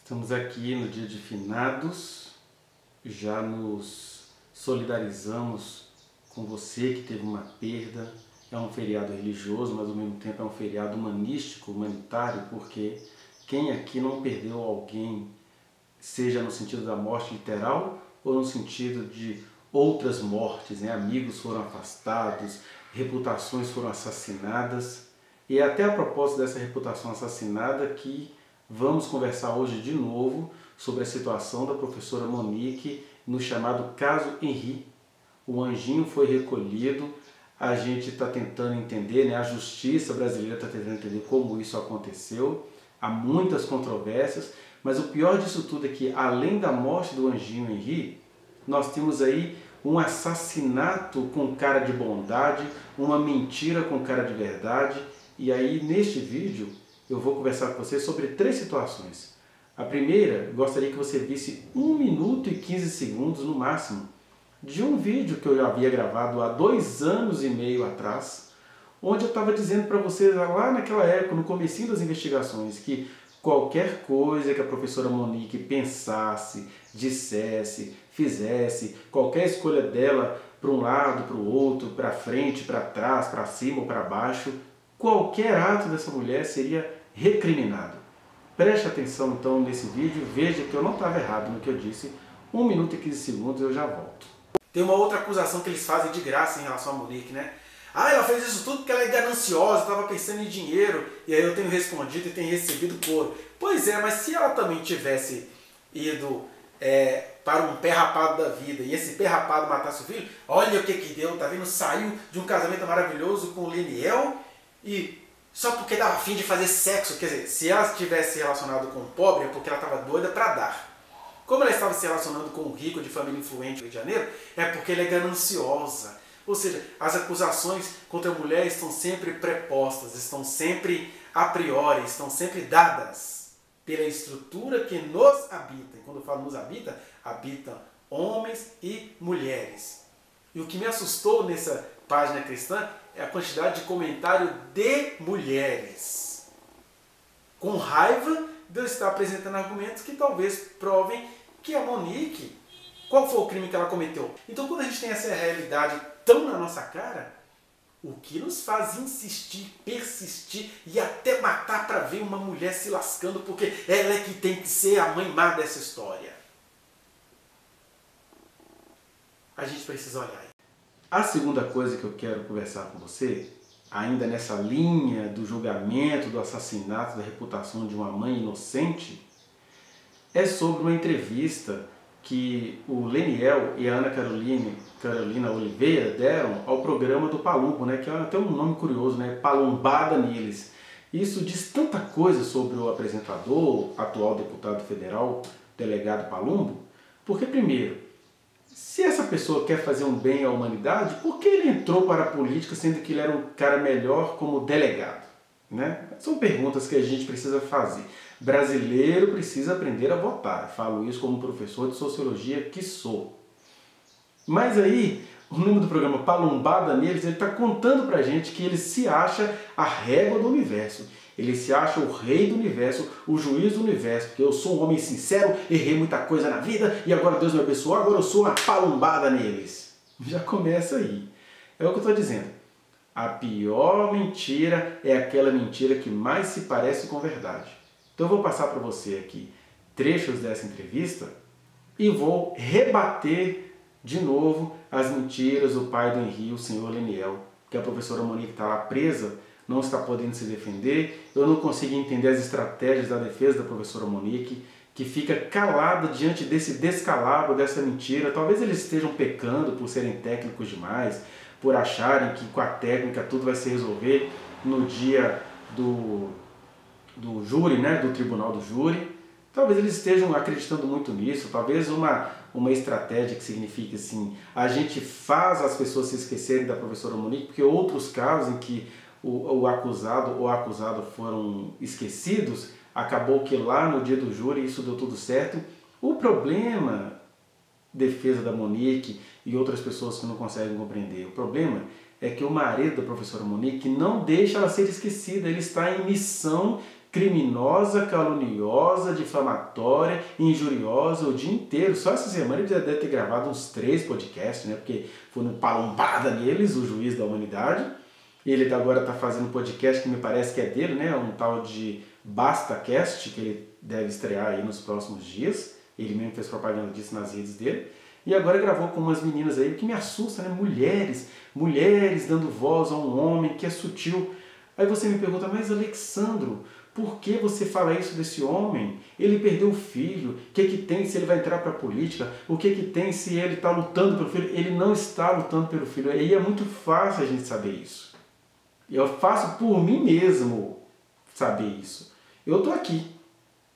Estamos aqui no dia de finados, já nos solidarizamos com você que teve uma perda. É um feriado religioso, mas ao mesmo tempo é um feriado humanístico, humanitário, porque quem aqui não perdeu alguém, seja no sentido da morte literal ou no sentido de outras mortes, né? Amigos foram afastados, reputações foram assassinadas. E é até a propósito dessa reputação assassinada que vamos conversar hoje de novo sobre a situação da professora Monique no chamado caso Henri. O anjinho foi recolhido, a gente está tentando entender, né? A justiça brasileira está tentando entender como isso aconteceu. Há muitas controvérsias, mas o pior disso tudo é que, além da morte do anjinho Henri, nós temos aí um assassinato com cara de bondade, uma mentira com cara de verdade. E aí, neste vídeo, eu vou conversar com você sobre 3 situações. A primeira, gostaria que você visse 1 minuto e 15 segundos no máximo, de um vídeo que eu já havia gravado há 2 anos e meio atrás, onde eu estava dizendo para vocês lá naquela época, no comecinho das investigações, que qualquer coisa que a professora Monique pensasse, dissesse, fizesse, qualquer escolha dela para um lado, para o outro, para frente, para trás, para cima ou para baixo, qualquer ato dessa mulher seria recriminado. Preste atenção então nesse vídeo, veja que eu não estava errado no que eu disse. 1 minuto e 15 segundos, eu já volto. Tem uma outra acusação que eles fazem de graça em relação a Monique, né? Ah, ela fez isso tudo porque ela é gananciosa, estava pensando em dinheiro, e aí eu tenho respondido e tenho recebido couro. Pois é, mas se ela também tivesse ido para um pé rapado da vida, e esse pé rapado matasse o filho, olha o que deu, tá vendo? Saiu de um casamento maravilhoso com o Leniel, e só porque dava fim de fazer sexo, quer dizer, se ela tivesse se relacionado com o pobre, é porque ela estava doida para dar. Como ela estava se relacionando com um rico de família influente do Rio de Janeiro, é porque ela é gananciosa. Ou seja, as acusações contra a mulher estão sempre prepostas, estão sempre a priori, estão sempre dadas pela estrutura que nos habita. E quando eu falo nos habita, habitam homens e mulheres. E o que me assustou nessa página cristã é a quantidade de comentário de mulheres, com raiva de eu estar apresentando argumentos que talvez provem que a Monique, qual foi o crime que ela cometeu. Então, quando a gente tem essa realidade tão na nossa cara, o que nos faz insistir, persistir e até matar para ver uma mulher se lascando, porque ela é que tem que ser a mãe má dessa história? A gente precisa olhar. A segunda coisa que eu quero conversar com você, ainda nessa linha do julgamento, do assassinato, da reputação de uma mãe inocente, é sobre uma entrevista que o Leniel e a Ana Carolina Oliveira deram ao programa do Palumbo, né, que é até um nome curioso, né, Palumbada Neles. Isso diz tanta coisa sobre o apresentador, atual deputado federal, delegado Palumbo, porque primeiro, se essa pessoa quer fazer um bem à humanidade, por que ele entrou para a política sendo que ele era um cara melhor como delegado? Né? São perguntas que a gente precisa fazer. Brasileiro precisa aprender a votar. Falo isso como professor de sociologia que sou. Mas aí, o nome do programa Palumbada Neles, ele está contando pra gente que ele se acha a régua do universo. Ele se acha o rei do universo, o juiz do universo, porque eu sou um homem sincero, errei muita coisa na vida e agora Deus me abençoou, agora eu sou uma palumbada neles. Já começa aí. É o que eu estou dizendo. A pior mentira é aquela mentira que mais se parece com verdade. Então eu vou passar para você aqui trechos dessa entrevista e vou rebater de novo as mentiras do pai do Henri, o senhor Leniel, que a professora Monique está lá presa, não está podendo se defender. Eu não consigo entender as estratégias da defesa da professora Monique, que fica calada diante desse descalabro, dessa mentira. Talvez eles estejam pecando por serem técnicos demais, por acharem que com a técnica tudo vai se resolver no dia do júri, né, do tribunal do júri. Talvez eles estejam acreditando muito nisso, talvez uma estratégia que signifique assim, a gente faz as pessoas se esquecerem da professora Monique, porque outros casos em que o acusado ou a acusada foram esquecidos, acabou que lá no dia do júri isso deu tudo certo. O problema, defesa da Monique e outras pessoas que não conseguem compreender, o problema é que o marido da professora Monique não deixa ela ser esquecida, ele está em missão criminosa, caluniosa, difamatória, injuriosa o dia inteiro. Só essa semana ele já deve ter gravado uns 3 podcasts, né? Porque foi uma palombada neles, o juiz da humanidade. Ele agora está fazendo um podcast que me parece que é dele, né? Um tal de BastaCast, que ele deve estrear aí nos próximos dias. Ele mesmo fez propaganda disso nas redes dele. E agora gravou com umas meninas aí, o que me assusta, né? Mulheres dando voz a um homem que é sutil. Aí você me pergunta, mas Alexandro, por que você fala isso desse homem? Ele perdeu o filho, o que tem se ele vai entrar para a política? O que tem se ele está lutando pelo filho? Ele não está lutando pelo filho. E é muito fácil a gente saber isso. Eu faço por mim mesmo saber isso. Eu estou aqui,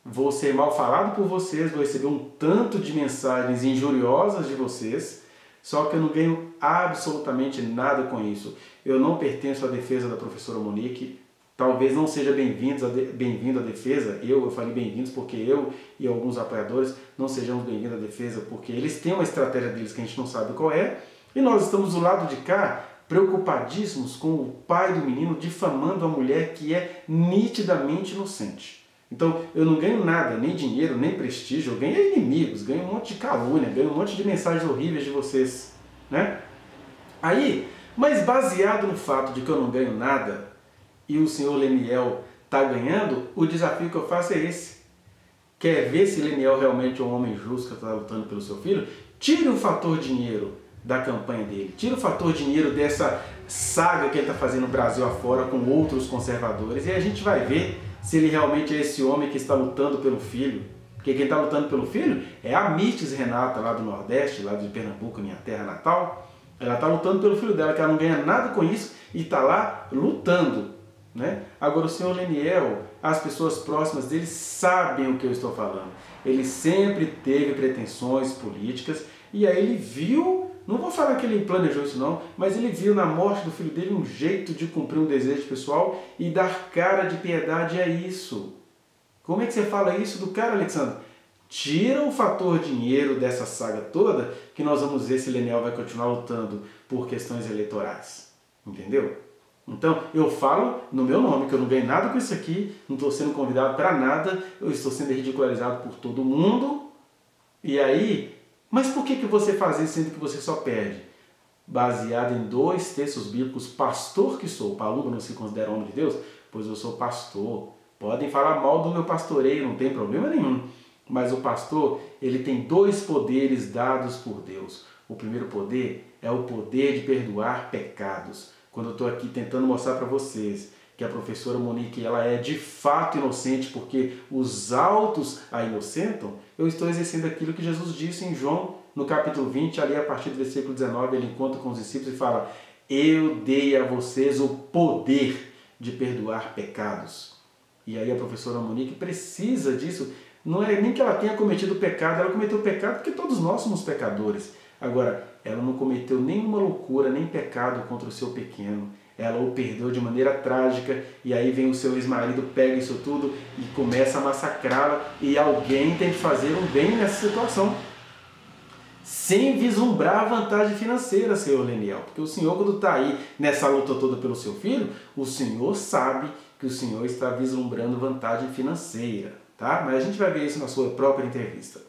vou ser mal falado por vocês, vou receber um tanto de mensagens injuriosas de vocês, só que eu não ganho absolutamente nada com isso. Eu não pertenço à defesa da professora Monique, talvez não seja bem-vindo à defesa, eu falei bem-vindos porque eu e alguns apoiadores não sejamos bem-vindos à defesa, porque eles têm uma estratégia deles que a gente não sabe qual é, e nós estamos do lado de cá, preocupadíssimos com o pai do menino difamando a mulher que é nitidamente inocente. Então eu não ganho nada, nem dinheiro, nem prestígio, eu ganho inimigos, ganho um monte de calúnia, ganho um monte de mensagens horríveis de vocês, né? Aí, mas baseado no fato de que eu não ganho nada e o senhor Leniel está ganhando, o desafio que eu faço é esse. Quer ver se Leniel realmente é um homem justo que está lutando pelo seu filho? Tire o fator dinheiro da campanha dele. Tira o fator dinheiro dessa saga que ele está fazendo no Brasil afora com outros conservadores e a gente vai ver se ele realmente é esse homem que está lutando pelo filho. Porque quem está lutando pelo filho é a Mirtes Renata lá do Nordeste, lá de Pernambuco, minha terra natal. Ela está lutando pelo filho dela, que ela não ganha nada com isso e está lá lutando, né? Agora o senhor Leniel, as pessoas próximas dele sabem o que eu estou falando. Ele sempre teve pretensões políticas e aí ele viu, não vou falar que ele planejou isso não, mas ele viu na morte do filho dele um jeito de cumprir um desejo pessoal e dar cara de piedade a isso. Como é que você fala isso do cara, Alexandre? Tira o fator dinheiro dessa saga toda que nós vamos ver se Leniel vai continuar lutando por questões eleitorais. Entendeu? Então, eu falo no meu nome, que eu não ganhei nada com isso aqui, não estou sendo convidado para nada, eu estou sendo ridicularizado por todo mundo. E aí, mas por que você faz isso sendo que você só perde? Baseado em 2 textos bíblicos, pastor que sou, Palumba não se considera homem de Deus? Pois eu sou pastor. Podem falar mal do meu pastoreio, não tem problema nenhum. Mas o pastor, ele tem 2 poderes dados por Deus. O primeiro poder é o poder de perdoar pecados. Quando eu estou aqui tentando mostrar para vocês que a professora Monique ela é de fato inocente porque os autos a inocentam, eu estou exercendo aquilo que Jesus disse em João, no capítulo 20, ali a partir do versículo 19, ele encontra com os discípulos e fala: eu dei a vocês o poder de perdoar pecados. E aí a professora Monique precisa disso. Não é nem que ela tenha cometido pecado, ela cometeu pecado porque todos nós somos pecadores. Agora, ela não cometeu nenhuma loucura, nem pecado contra o seu pequeno. Ela o perdeu de maneira trágica e aí vem o seu ex-marido, pega isso tudo e começa a massacrá-la e alguém tem que fazer um bem nessa situação. Sem vislumbrar a vantagem financeira, senhor Leniel. Porque o senhor, quando está aí nessa luta toda pelo seu filho, o senhor sabe que o senhor está vislumbrando vantagem financeira. Tá? Mas a gente vai ver isso na sua própria entrevista.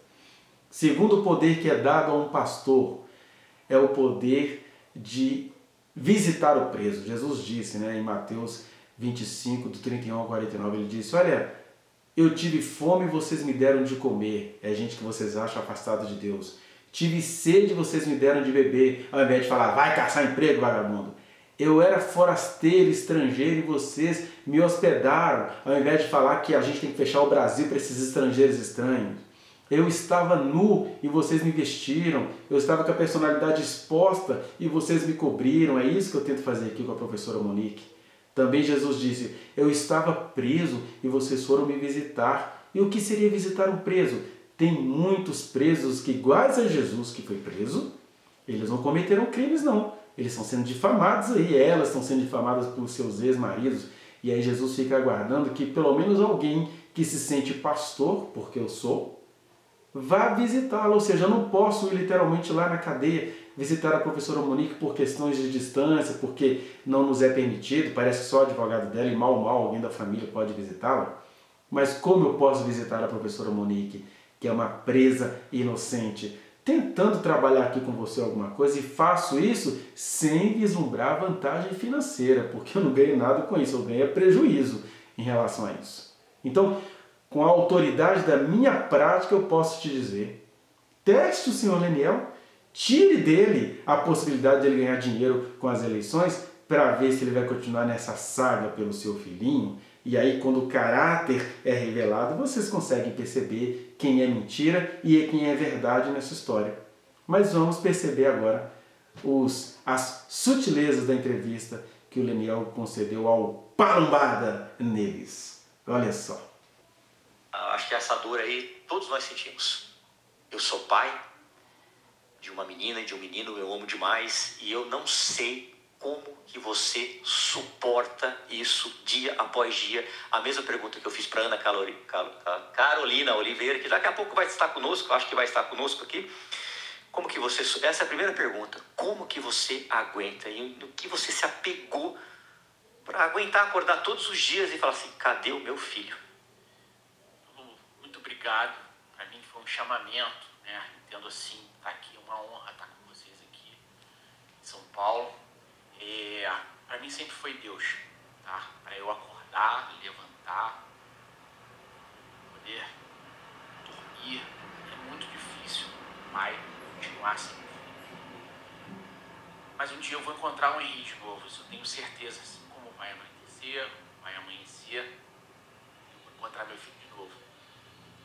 Segundo poder que é dado a um pastor é o poder de visitar o preso. Jesus disse, né, em Mateus 25, do 31 ao 49, ele disse: olha, eu tive fome e vocês me deram de comer. É gente que vocês acham afastada de Deus. Tive sede e vocês me deram de beber. Ao invés de falar, vai caçar emprego, vagabundo. Eu era forasteiro, estrangeiro e vocês me hospedaram. Ao invés de falar que a gente tem que fechar o Brasil para esses estrangeiros estranhos. Eu estava nu e vocês me vestiram. Eu estava com a personalidade exposta e vocês me cobriram. É isso que eu tento fazer aqui com a professora Monique. Também Jesus disse: eu estava preso e vocês foram me visitar. E o que seria visitar um preso? Tem muitos presos que, iguais a Jesus que foi preso, eles não cometeram crimes não. Eles estão sendo difamados aí, elas estão sendo difamadas por seus ex-maridos. E aí Jesus fica aguardando que pelo menos alguém que se sente pastor, porque eu sou, vá visitá-la. Ou seja, eu não posso ir literalmente lá na cadeia visitar a professora Monique por questões de distância, porque não nos é permitido, parece só o advogado dela e mal alguém da família pode visitá-la. Mas como eu posso visitar a professora Monique, que é uma presa inocente, tentando trabalhar aqui com você alguma coisa, e faço isso sem vislumbrar vantagem financeira, porque eu não ganho nada com isso, eu ganho prejuízo em relação a isso. Então, com a autoridade da minha prática, eu posso te dizer, teste o senhor Leniel, tire dele a possibilidade de ele ganhar dinheiro com as eleições, para ver se ele vai continuar nessa saga pelo seu filhinho. E aí, quando o caráter é revelado, vocês conseguem perceber quem é mentira e quem é verdade nessa história. Mas vamos perceber agora as sutilezas da entrevista que o Leniel concedeu ao Palumbada Neles. Olha só. Acho que essa dor aí todos nós sentimos. Eu sou pai de uma menina e de um menino, eu amo demais, e eu não sei como que você suporta isso dia após dia. A mesma pergunta que eu fiz para Ana Carolina Oliveira, que daqui a pouco vai estar conosco, acho que vai estar conosco aqui. Como que você... Essa é a primeira pergunta. Como que você aguenta? E no que você se apegou para aguentar acordar todos os dias e falar assim, cadê o meu filho? Muito obrigado. Para mim foi um chamamento, né? Entendo assim, tá aqui, uma honra estar com vocês aqui em São Paulo. Para mim sempre foi Deus, tá? Para eu acordar, levantar, poder dormir, é muito difícil, pai, continuar sem filho. Mas um dia eu vou encontrar o Henrique de novo, isso eu tenho certeza, assim como vai amanhecer, eu vou encontrar meu filho de novo.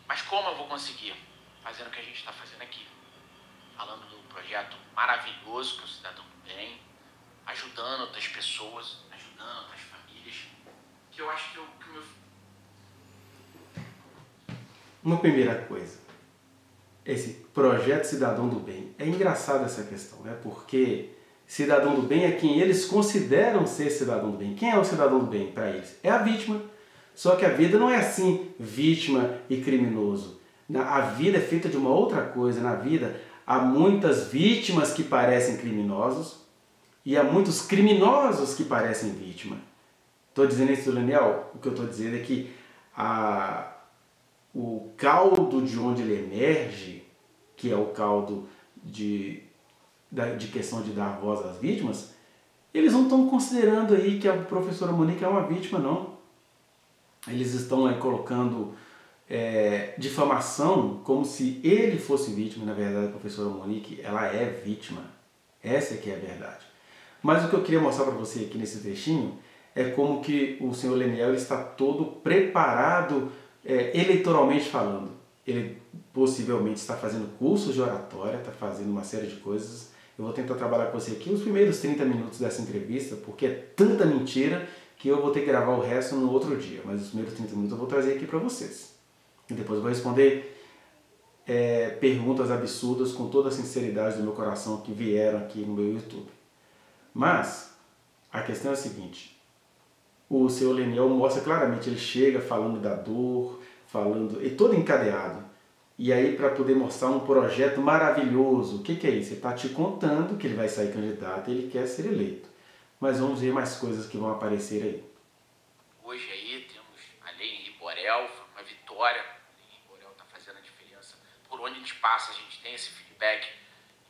Mas como eu vou conseguir? Fazendo o que a gente está fazendo aqui, falando do projeto maravilhoso que é o Cidadão do Bem, ajudando outras pessoas, ajudando outras famílias, que eu acho que o meu... Uma primeira coisa, esse projeto Cidadão do Bem, é engraçado essa questão, né? Porque cidadão do bem é quem eles consideram ser cidadão do bem. Quem é o cidadão do bem para eles? É a vítima. Só que a vida não é assim, vítima e criminoso. A vida é feita de uma outra coisa. Na vida há muitas vítimas que parecem criminosos, e há muitos criminosos que parecem vítima. Estou dizendo isso, Daniel? O que eu estou dizendo é que o caldo de onde ele emerge, que é o caldo de questão de dar voz às vítimas, eles não estão considerando aí que a professora Monique é uma vítima, não. Eles estão aí colocando difamação como se ele fosse vítima. Na verdade, a professora Monique, ela é vítima. Essa é que é a verdade. Mas o que eu queria mostrar para você aqui nesse trechinho é como que o senhor Leniel está todo preparado eleitoralmente falando. Ele possivelmente está fazendo cursos de oratória, está fazendo uma série de coisas. Eu vou tentar trabalhar com você aqui os primeiros 30 minutos dessa entrevista, porque é tanta mentira que eu vou ter que gravar o resto no outro dia. Mas os primeiros 30 minutos eu vou trazer aqui para vocês. E depois eu vou responder perguntas absurdas com toda a sinceridade do meu coração que vieram aqui no meu YouTube. Mas a questão é a seguinte, o senhor Leniel mostra claramente, ele chega falando da dor, e todo encadeado. E aí, para poder mostrar um projeto maravilhoso, o que é isso? Ele está te contando que ele vai sair candidato e ele quer ser eleito. Mas vamos ver mais coisas que vão aparecer aí. Hoje aí temos a lei Henri Borel, uma vitória. A lei Henri Borel está fazendo a diferença. Por onde a gente passa, a gente tem esse feedback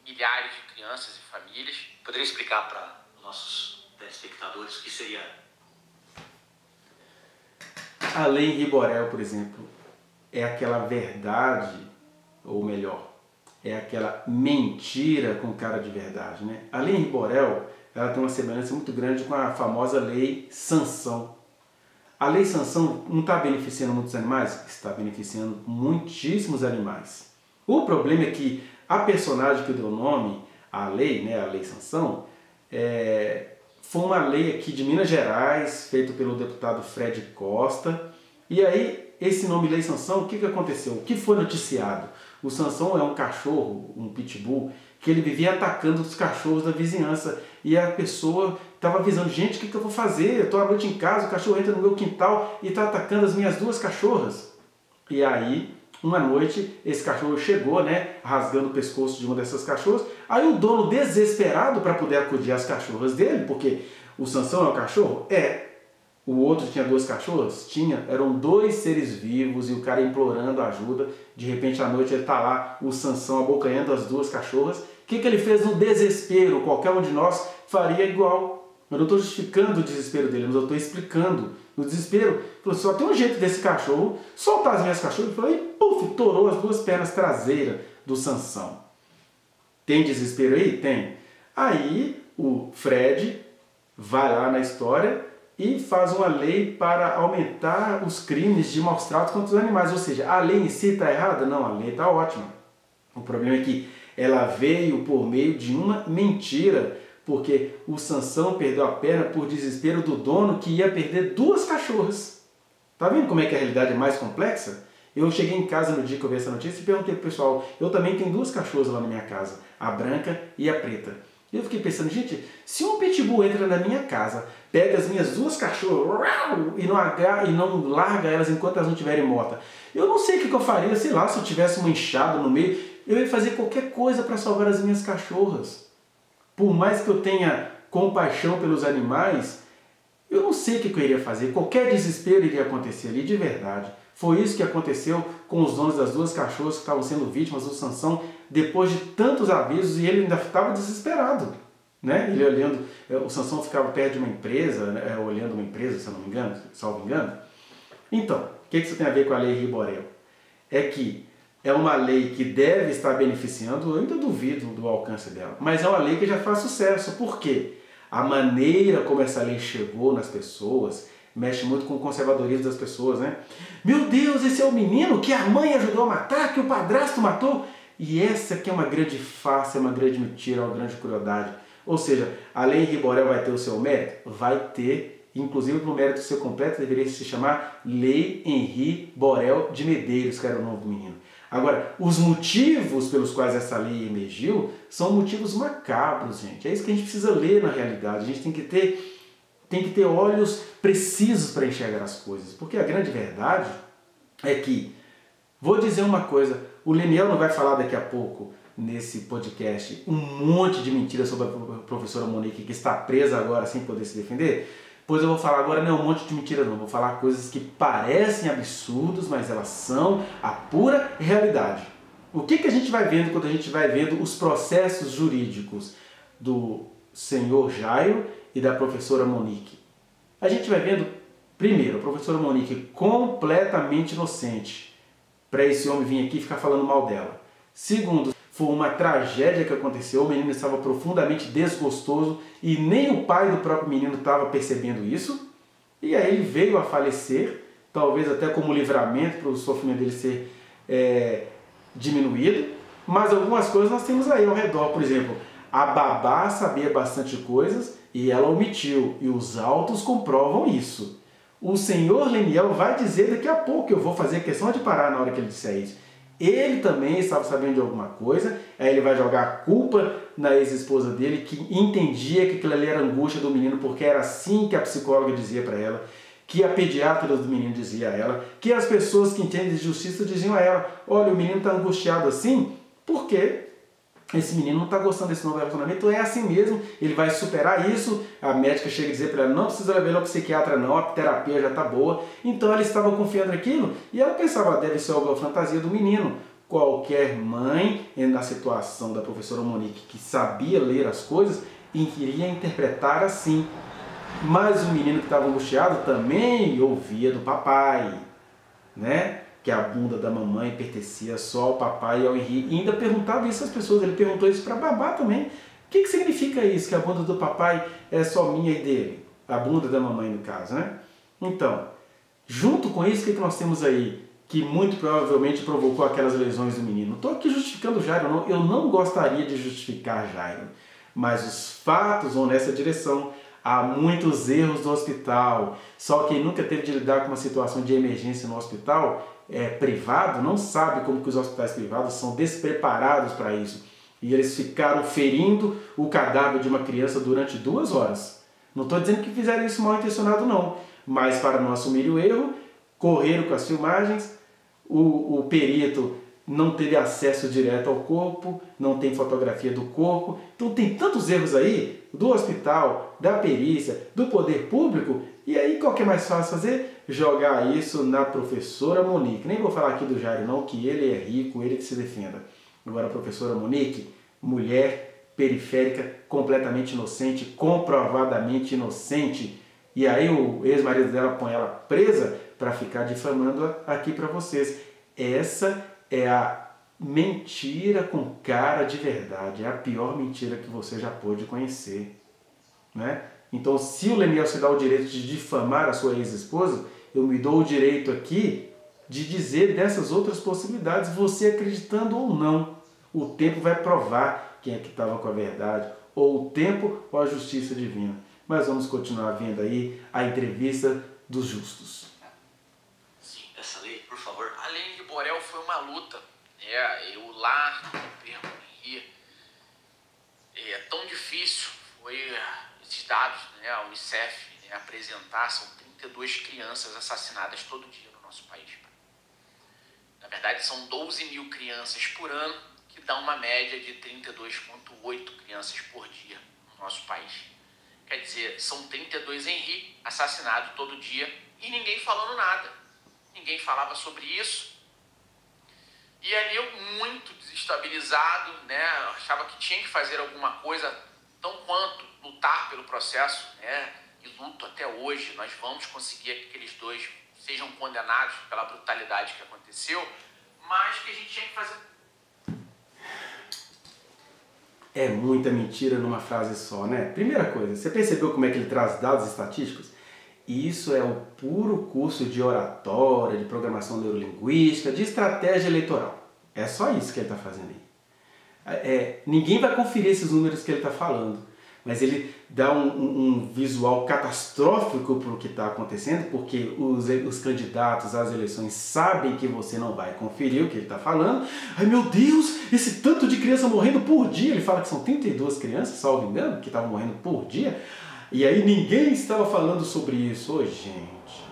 de milhares de crianças e famílias. Poderia explicar para nossos telespectadores o que seria? A lei Henri Borel, por exemplo, é aquela verdade, ou melhor, é aquela mentira com cara de verdade, né? A lei Henri Borel, ela tem uma semelhança muito grande com a famosa lei Sansão. A lei Sansão não está beneficiando muitos animais? Está beneficiando muitíssimos animais. O problema é que a personagem que deu nome à lei, né, a lei Sansão, foi uma lei aqui de Minas Gerais, feita pelo deputado Fred Costa. E aí, esse nome Lei Sansão, o que aconteceu? O que foi noticiado? O Sansão é um cachorro, um pitbull, que ele vivia atacando os cachorros da vizinhança. E a pessoa estava avisando, gente, o que eu vou fazer? Eu estou à noite em casa, o cachorro entra no meu quintal e está atacando as minhas duas cachorras. E aí, uma noite, esse cachorro chegou, né, rasgando o pescoço de uma dessas cachorras. Aí o dono, desesperado para poder acudir às cachorras dele, porque o Sansão é um cachorro? o outro tinha 2 cachorras? Tinha. Eram 2 seres vivos e o cara implorando ajuda. De repente, à noite, ele está lá, o Sansão abocanhando as 2 cachorras. O que ele fez no desespero? Qualquer um de nós faria igual. Eu não estou justificando o desespero dele, mas eu estou explicando. No desespero, falou, só tem um jeito desse cachorro soltar as minhas cachorras. Ele falou, e puf, torou as 2 pernas traseiras do Sansão. Tem desespero aí? Tem. Aí o Fred vai lá na história e faz uma lei para aumentar os crimes de maus tratos contra os animais. Ou seja, a lei em si está errada? Não, a lei está ótima. O problema é que ela veio por meio de uma mentira, porque o Sansão perdeu a perna por desespero do dono que ia perder 2 cachorras. Tá vendo como é que a realidade é mais complexa? Eu cheguei em casa no dia que eu vi essa notícia e perguntei pro pessoal, eu também tenho 2 cachorras lá na minha casa, a branca e a preta. E eu fiquei pensando, gente, se um pitbull entra na minha casa, pega as minhas 2 cachorras e não larga elas enquanto elas não estiverem mortas, eu não sei o que eu faria, sei lá, se eu tivesse uma enxada no meio, eu ia fazer qualquer coisa para salvar as minhas cachorras. Por mais que eu tenha compaixão pelos animais, eu não sei o que eu iria fazer. Qualquer desespero iria acontecer ali, de verdade. Foi isso que aconteceu com os donos das 2 cachorras que estavam sendo vítimas do Sansão, depois de tantos avisos, e ele ainda estava desesperado. Né? Ele olhando, o Sansão ficava perto de uma empresa, né? Olhando uma empresa, se eu não me engano, salvo engano. Então, o que isso tem a ver com a lei Ri-Borel? É que é uma lei que deve estar beneficiando, eu ainda duvido do alcance dela, mas é uma lei que já faz sucesso. Por quê? A maneira como essa lei chegou nas pessoas mexe muito com o conservadorismo das pessoas, né? Meu Deus, esse é o menino que a mãe ajudou a matar, que o padrasto matou. E essa aqui é uma grande farsa, é uma grande mentira, é uma grande crueldade. Ou seja, a lei Ri-Borel vai ter o seu mérito? Vai ter. Inclusive, para o mérito ser completo, deveria se chamar Lei Henri Borel de Medeiros, que era o nome do menino. Agora, os motivos pelos quais essa lei emergiu são motivos macabros, gente. É isso que a gente precisa ler na realidade. A gente tem que ter olhos precisos para enxergar as coisas. Porque a grande verdade é que, vou dizer uma coisa, o Leniel não vai falar daqui a pouco, nesse podcast, um monte de mentiras sobre a professora Monique, que está presa agora sem poder se defender. Pois eu vou falar agora não é um monte de mentira não, vou falar coisas que parecem absurdos, mas elas são a pura realidade. O que a gente vai vendo quando a gente vai vendo os processos jurídicos do senhor Jairo e da professora Monique? A gente vai vendo, primeiro, a professora Monique completamente inocente, para esse homem vir aqui e ficar falando mal dela. Segundo, foi uma tragédia que aconteceu, o menino estava profundamente desgostoso e nem o pai do próprio menino estava percebendo isso. E aí ele veio a falecer, talvez até como livramento para o sofrimento dele ser diminuído. Mas algumas coisas nós temos aí ao redor. Por exemplo, a babá sabia bastante coisas e ela omitiu. E os autos comprovam isso. O senhor Leniel vai dizer daqui a pouco, eu vou fazer questão de parar na hora que ele disser isso. Ele também estava sabendo de alguma coisa, aí ele vai jogar a culpa na ex-esposa dele, que entendia que aquilo ali era angústia do menino, porque era assim que a psicóloga dizia para ela, que a pediatra do menino dizia a ela, que as pessoas que entendem de justiça diziam a ela, olha, o menino está angustiado assim, porque esse menino não está gostando desse novo relacionamento, é assim mesmo, ele vai superar isso. A médica chega a dizer para ela, não precisa levar ele ao psiquiatra não, a terapia já está boa. Então ela estava confiando naquilo e ela pensava, deve ser alguma fantasia do menino. Qualquer mãe, na situação da professora Monique, que sabia ler as coisas, iria interpretar assim. Mas o menino que estava angustiado também ouvia do papai, né? Que a bunda da mamãe pertencia só ao papai e ao Henri. E ainda perguntava isso às pessoas, ele perguntou isso para a babá também. O que significa isso, que a bunda do papai é só minha e dele? A bunda da mamãe, no caso, né? Então, junto com isso, o que nós temos aí? Que muito provavelmente provocou aquelas lesões do menino. Não estou aqui justificando Jairo, não. Eu não gostaria de justificar Jairo. Mas os fatos vão nessa direção. Há muitos erros no hospital. Só quem nunca teve de lidar com uma situação de emergência no hospital privado não sabe como que os hospitais privados são despreparados para isso. E eles ficaram ferindo o cadáver de uma criança durante 2 horas. Não estou dizendo que fizeram isso mal intencionado não, mas para não assumir o erro, correram com as filmagens, o perito não teve acesso direto ao corpo, não tem fotografia do corpo. Então tem tantos erros aí do hospital, da perícia, do poder público, E aí, qual que é mais fácil fazer? Jogar isso na professora Monique. Nem vou falar aqui do Jairo não, que ele é rico, ele que se defenda. Agora, a professora Monique, mulher periférica, completamente inocente, comprovadamente inocente. E aí o ex-marido dela põe ela presa para ficar difamando aqui para vocês. Essa é a mentira com cara de verdade. É a pior mentira que você já pôde conhecer, né? Então, se o Leniel se dá o direito de difamar a sua ex-esposa, eu me dou o direito aqui de dizer dessas outras possibilidades, você acreditando ou não. O tempo vai provar quem é que estava com a verdade, ou o tempo ou a justiça divina. Mas vamos continuar vendo aí a entrevista dos justos. Sim, essa lei, por favor. A lei de Borel foi uma luta. Eu lá no governo Henri, é tão difícil foi esses dados, né, a Unicef apresentar, são 32 crianças assassinadas todo dia no nosso país. Na verdade, são 12 mil crianças por ano, que dá uma média de 32,8 crianças por dia no nosso país. Quer dizer, são 32 Henri assassinados todo dia e ninguém falando nada. Ninguém falava sobre isso. E ali eu, muito desestabilizado, né, achava que tinha que fazer alguma coisa, tão quanto lutar pelo processo, né, e luto até hoje. Nós vamos conseguir que aqueles dois sejam condenados pela brutalidade que aconteceu, mas que a gente tinha que fazer. É muita mentira numa frase só, né? Primeira coisa, você percebeu como é que ele traz dados estatísticos? Isso é o puro curso de oratória, de programação neurolinguística, de estratégia eleitoral. É só isso que ele está fazendo aí. Ninguém vai conferir esses números que ele está falando, mas ele dá um visual catastrófico para o que está acontecendo, porque os candidatos às eleições sabem que você não vai conferir o que ele está falando. Ai meu Deus, esse tanto de criança morrendo por dia. Ele fala que são 32 crianças, salvo engano, que estavam morrendo por dia. E aí ninguém estava falando sobre isso. Ô gente,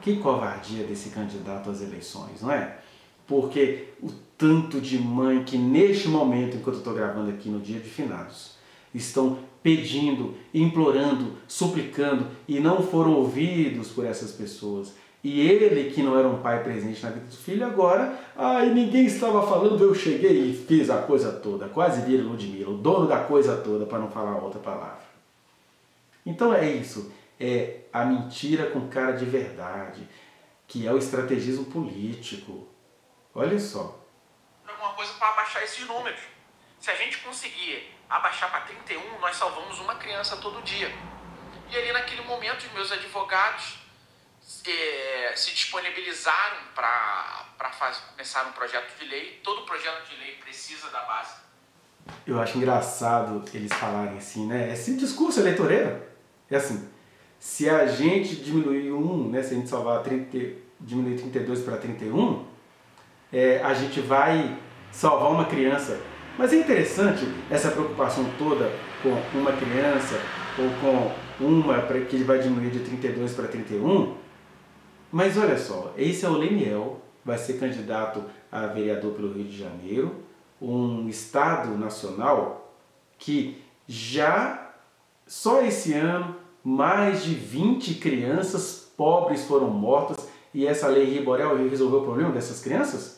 que covardia desse candidato às eleições, não é? Porque o tanto de mãe que neste momento, enquanto eu estou gravando aqui no dia de finados, estão pedindo, implorando, suplicando e não foram ouvidos por essas pessoas. E ele, que não era um pai presente na vida do filho, agora, ninguém estava falando, eu cheguei e fiz a coisa toda. Quase vira Ludmilla, o dono da coisa toda, para não falar outra palavra. Então é isso, é a mentira com cara de verdade, que é o estrategismo político. Olha só. Alguma coisa para abaixar esses números. Se a gente conseguir abaixar para 31, nós salvamos uma criança todo dia. E ali naquele momento os meus advogados se disponibilizaram para começar um projeto de lei. Todo projeto de lei precisa da base. Eu acho engraçado eles falarem assim, né? Esse discurso eleitoreiro. É assim, se a gente diminuir né? Se a gente diminuir 32 para 31, a gente vai salvar uma criança. Mas é interessante essa preocupação toda com uma criança ou com uma que ele vai diminuir de 32 para 31. Mas olha só, esse é o Leniel, vai ser candidato a vereador pelo Rio de Janeiro, um estado nacional que já, só esse ano, mais de 20 crianças pobres foram mortas e essa lei Henri Borel resolveu o problema dessas crianças?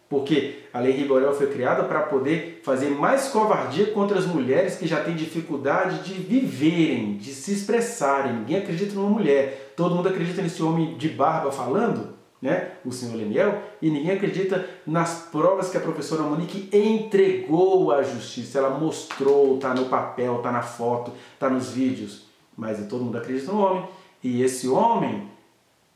Porque a lei Henri Borel foi criada para poder fazer mais covardia contra as mulheres que já têm dificuldade de viverem, de se expressarem. Ninguém acredita numa mulher. Todo mundo acredita nesse homem de barba falando, né? O senhor Leniel, e ninguém acredita nas provas que a professora Monique entregou à justiça. Ela mostrou, está no papel, está na foto, está nos vídeos. Mas todo mundo acredita no homem. E esse homem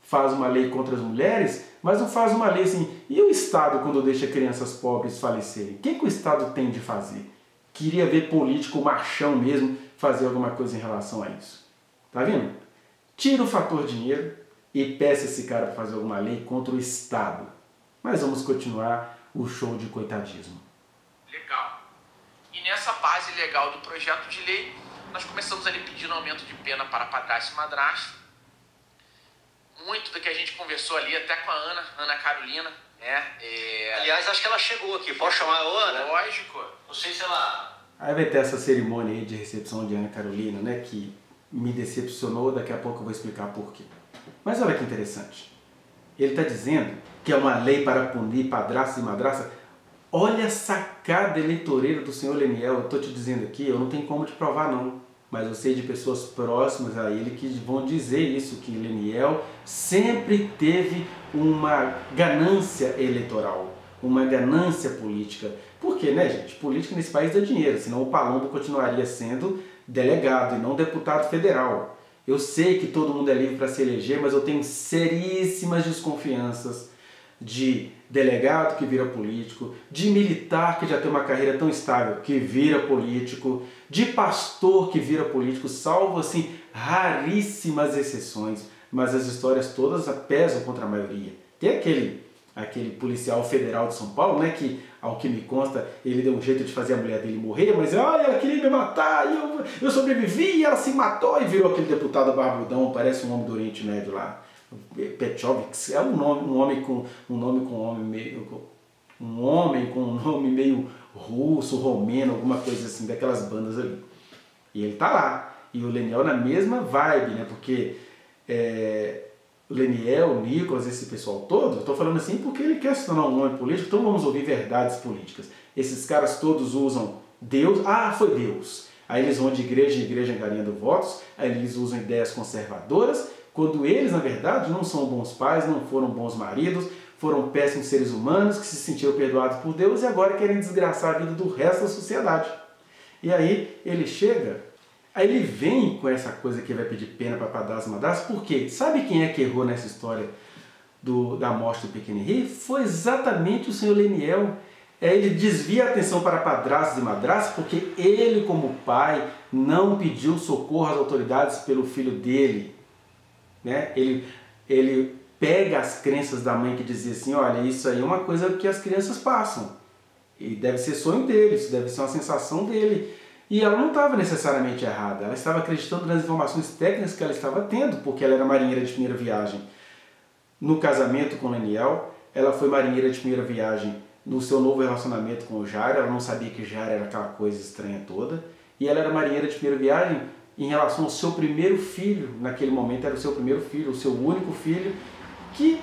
faz uma lei contra as mulheres, mas não faz uma lei assim. E o Estado quando deixa crianças pobres falecerem? O que o Estado tem de fazer? Queria ver político machão mesmo fazer alguma coisa em relação a isso. Tá vendo? Tira o fator dinheiro e peça esse cara para fazer alguma lei contra o Estado. Mas vamos continuar o show de coitadismo. Legal. E nessa base legal do projeto de lei, nós começamos ali pedindo aumento de pena para padrasto e madrasta. Muito do que a gente conversou ali, até com a Ana Carolina, né? Aliás, acho que ela chegou aqui. Posso chamar a Ana? Lógico. Não sei se ela... Aí vai ter essa cerimônia aí de recepção de Ana Carolina, né? Que me decepcionou, daqui a pouco eu vou explicar por quê. Mas olha que interessante. Ele está dizendo que é uma lei para punir padrastos e madrastas. Olha a sacada eleitoreira do senhor Leniel. Eu estou te dizendo aqui, eu não tenho como te provar não. Mas eu sei de pessoas próximas a ele que vão dizer isso, que Leniel sempre teve uma ganância eleitoral, uma ganância política. Por quê, né, gente? Política nesse país dá dinheiro, senão o Palumbo continuaria sendo delegado e não deputado federal. Eu sei que todo mundo é livre para se eleger, mas eu tenho seríssimas desconfianças de delegado que vira político, de militar que já tem uma carreira tão estável que vira político, de pastor que vira político, salvo assim raríssimas exceções, mas as histórias todas pesam contra a maioria. Tem aquele policial federal de São Paulo, né, que, ao que me consta, ele deu um jeito de fazer a mulher dele morrer, mas olha, ela queria me matar, e eu sobrevivi, e ela se matou, e virou aquele deputado barbudão, parece um homem do Oriente Médio lá. Petchovics, é um homem com um nome meio russo, romeno, alguma coisa assim, daquelas bandas ali. E ele tá lá. E o Leniel na mesma vibe, né? Porque o Leniel, o Nicolas, esse pessoal todo, eu tô falando assim porque ele quer se tornar um homem político, então vamos ouvir verdades políticas. Esses caras todos usam Deus, foi Deus. Aí eles vão de igreja em igreja angariando votos, aí eles usam ideias conservadoras, quando eles, na verdade, não são bons pais, não foram bons maridos, foram péssimos seres humanos que se sentiram perdoados por Deus e agora querem desgraçar a vida do resto da sociedade. E aí ele chega, aí ele vem com essa coisa que vai pedir pena para padrasto e madrasta, por quê? Sabe quem é que errou nessa história da morte do pequeno Henri? Foi exatamente o senhor Leniel. Ele desvia a atenção para padrastos e madrastas porque ele, como pai, não pediu socorro às autoridades pelo filho dele. Né? Ele pega as crenças da mãe que dizia assim, olha, isso aí é uma coisa que as crianças passam. E deve ser sonho dele, isso deve ser uma sensação dele. E ela não estava necessariamente errada, ela estava acreditando nas informações técnicas que ela estava tendo, porque ela era marinheira de primeira viagem. No casamento com Leniel, ela foi marinheira de primeira viagem no seu novo relacionamento com o Jairo, ela não sabia que Jairo era aquela coisa estranha toda. E ela era marinheira de primeira viagem em relação ao seu primeiro filho, naquele momento era o seu primeiro filho, o seu único filho, que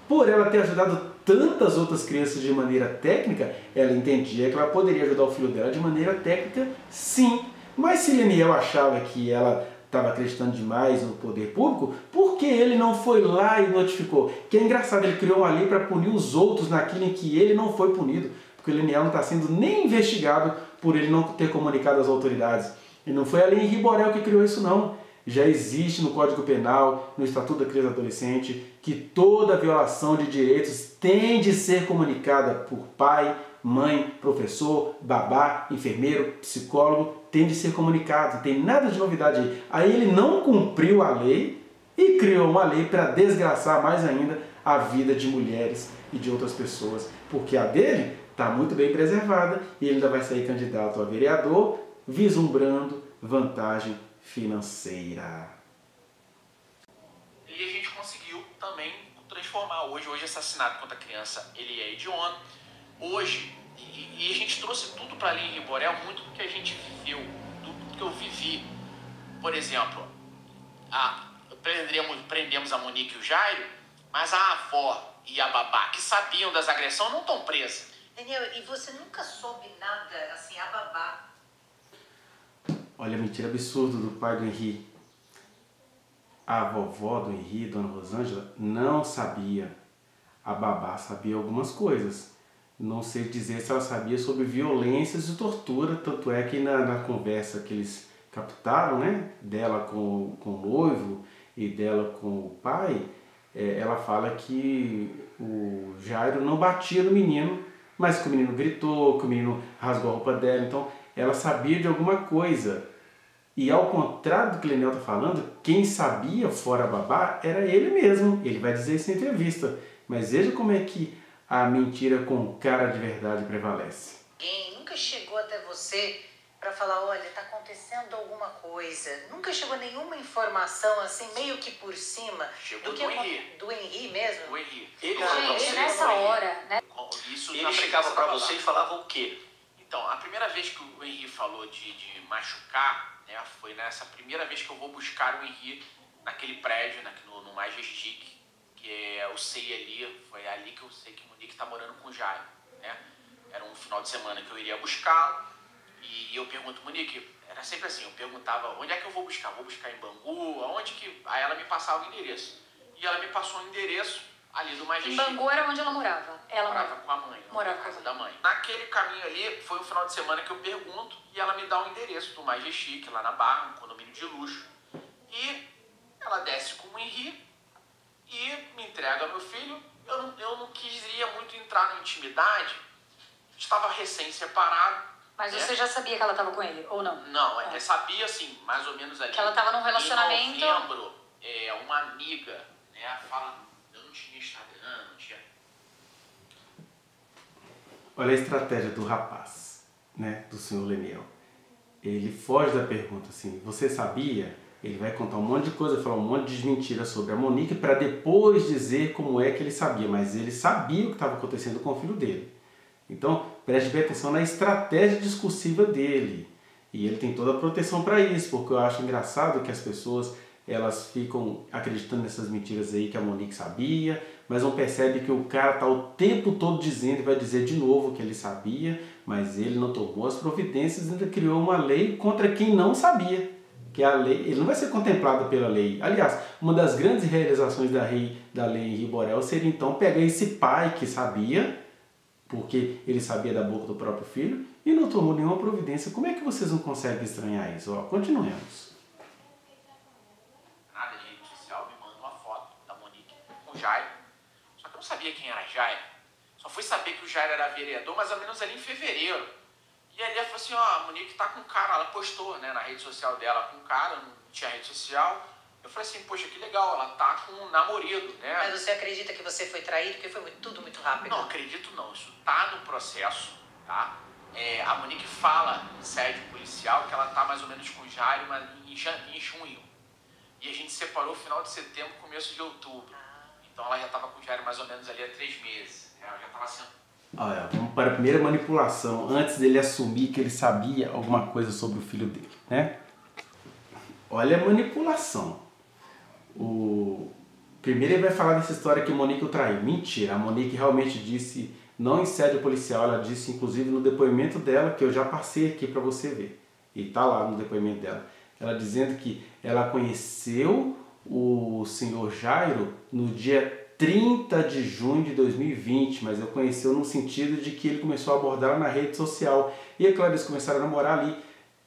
por ela ter ajudado tantas outras crianças de maneira técnica, ela entendia que ela poderia ajudar o filho dela de maneira técnica, sim. Mas se Leniel achava que ela estava acreditando demais no poder público, por que ele não foi lá e notificou? Que é engraçado, ele criou uma lei para punir os outros naquilo em que ele não foi punido, porque o Leniel não está sendo nem investigado por ele não ter comunicado às autoridades. E não foi a lei Henri Borel que criou isso não. Já existe no Código Penal, no Estatuto da Criança e Adolescente, que toda violação de direitos tem de ser comunicada por pai, mãe, professor, babá, enfermeiro, psicólogo, tem de ser comunicado, não tem nada de novidade aí. Aí ele não cumpriu a lei e criou uma lei para desgraçar mais ainda a vida de mulheres e de outras pessoas, porque a dele está muito bem preservada e ele ainda vai sair candidato a vereador, vislumbrando vantagem financeira. E a gente conseguiu também transformar. Hoje assassinato contra a criança, ele é hediondo. Hoje, e a gente trouxe tudo para a lei Henri Borel, muito do que a gente viveu, do que eu vivi. Por exemplo, prendemos a Monique e o Jairo, mas a avó e a babá, que sabiam das agressões, não estão presas. Daniel, e você nunca soube nada, assim, a babá? Olha, mentira absurda do pai do Henri. A vovó do Henri, Dona Rosângela, não sabia. A babá sabia algumas coisas. Não sei dizer se ela sabia sobre violências e tortura, tanto é que na conversa que eles captaram, né, dela com o noivo e dela com o pai, ela fala que o Jairo não batia no menino, mas que o menino gritou, que o menino rasgou a roupa dela, então ela sabia de alguma coisa. E ao contrário do que o Leniel está falando, quem sabia fora a babá era ele mesmo. Ele vai dizer isso em entrevista. Mas veja como é que a mentira com cara de verdade prevalece. Ninguém nunca chegou até você para falar, olha, está acontecendo alguma coisa. Nunca chegou nenhuma informação assim, meio que por cima. Chegou do Henri mesmo? Do Henri. Ele Gente, nessa hora, né? Isso ele chegava para você e falava o quê? Então, a primeira vez que o Henri falou de machucar, né, foi nessa primeira vez que eu vou buscar o Henri naquele prédio, no Majestic, que eu sei ali, foi ali que eu sei que o Monique tá morando com o Jairo, né? Era um final de semana que eu iria buscá-lo, e eu pergunto, Monique, era sempre assim, eu perguntava, onde é que eu vou buscar? Vou buscar em Bangu? Aonde que... Aí ela me passava o endereço. E ela me passou o endereço ali do Majestic. Em Bangu era onde ela morava? Ela morava com a mãe, morava na casa da mãe. Naquele caminho ali, foi um final de semana que eu pergunto e ela me dá o endereço do Majestic, lá na Barra, um condomínio de luxo. E ela desce com o Henri e me entrega meu filho. Eu não queria muito entrar na intimidade, estava recém-separado. Mas você já sabia que ela estava com ele, ou não? Não, eu sabia assim, mais ou menos ali. Que ela estava num relacionamento... Em novembro, uma amiga, né, fala, eu não tinha Instagram, não tinha... Olha a estratégia do rapaz, né, do senhor Leniel. Ele foge da pergunta assim, você sabia? Ele vai contar um monte de coisa, falar um monte de mentiras sobre a Monique para depois dizer como é que ele sabia, mas ele sabia o que estava acontecendo com o filho dele. Então, preste bem atenção na estratégia discursiva dele. E ele tem toda a proteção para isso, porque eu acho engraçado que as pessoas elas ficam acreditando nessas mentiras aí que a Monique sabia, mas não percebe que o cara está o tempo todo dizendo e vai dizer de novo que ele sabia, mas ele não tomou as providências e ainda criou uma lei contra quem não sabia. Que a lei, ele não vai ser contemplado pela lei. Aliás, uma das grandes realizações da lei Henri Borel seria então pegar esse pai que sabia, porque ele sabia da boca do próprio filho, e não tomou nenhuma providência. Como é que vocês não conseguem estranhar isso? Ó, continuemos. Nada de rede social, me manda uma foto da Monique com o Jairo. Só que eu não sabia quem era Jairo. Só fui saber que o Jairo era vereador mais ou menos ali em fevereiro. E ali ela falou assim, ó, a Monique tá com um cara, ela postou, né, na rede social dela com um cara, não tinha rede social. Eu falei assim, poxa, que legal, ela tá com um namorado, né? Mas você acredita que você foi traído? Porque foi tudo muito rápido. Não, acredito não, isso tá no processo, tá? A Monique fala em sede policial que ela tá mais ou menos com o Jairo em junho. E a gente separou final de setembro, começo de outubro. Então ela já tava com o Jairo mais ou menos ali há 3 meses. Ela já tava sendo... Olha, vamos para a primeira manipulação, antes dele assumir que ele sabia alguma coisa sobre o filho dele, né? Olha a manipulação. Primeiro ele vai falar dessa história que Monique o traiu. Mentira, a Monique realmente disse, não em sede policial, ela disse inclusive no depoimento dela, que eu já passei aqui para você ver. E tá lá no depoimento dela. Ela dizendo que ela conheceu o senhor Jairo no dia 30 de junho de 2020, mas eu conheceu no sentido de que ele começou a abordar na rede social. E é claro, eles começaram a namorar ali. O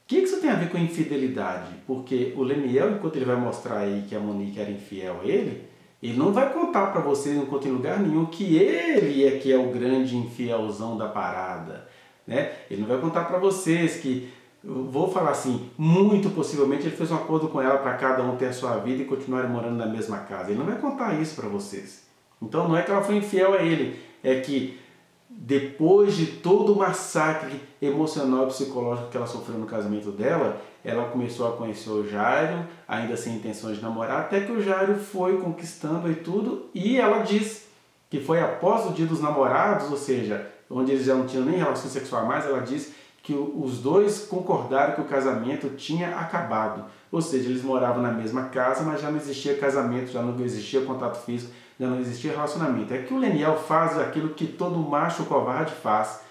que isso tem a ver com infidelidade? Porque o Leniel, enquanto ele vai mostrar aí que a Monique era infiel a ele não vai contar para vocês, não conta em lugar nenhum, que ele é que é o grande infielzão da parada, né? Ele não vai contar para vocês que, eu vou falar assim, muito possivelmente ele fez um acordo com ela para cada um ter a sua vida e continuar morando na mesma casa. Ele não vai contar isso para vocês. Então não é que ela foi infiel a ele, é que depois de todo o massacre emocional e psicológico que ela sofreu no casamento dela, ela começou a conhecer o Jairo, ainda sem intenções de namorar, até que o Jairo foi conquistando e tudo, e ela diz que foi após o dia dos namorados, ou seja, onde eles já não tinham nem relação sexual mais, ela diz que os dois concordaram que o casamento tinha acabado. Ou seja, eles moravam na mesma casa, mas já não existia casamento, já não existia contato físico, já não existia relacionamento. É que o Leniel faz aquilo que todo macho covarde faz.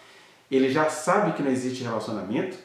Ele já sabe que não existe relacionamento,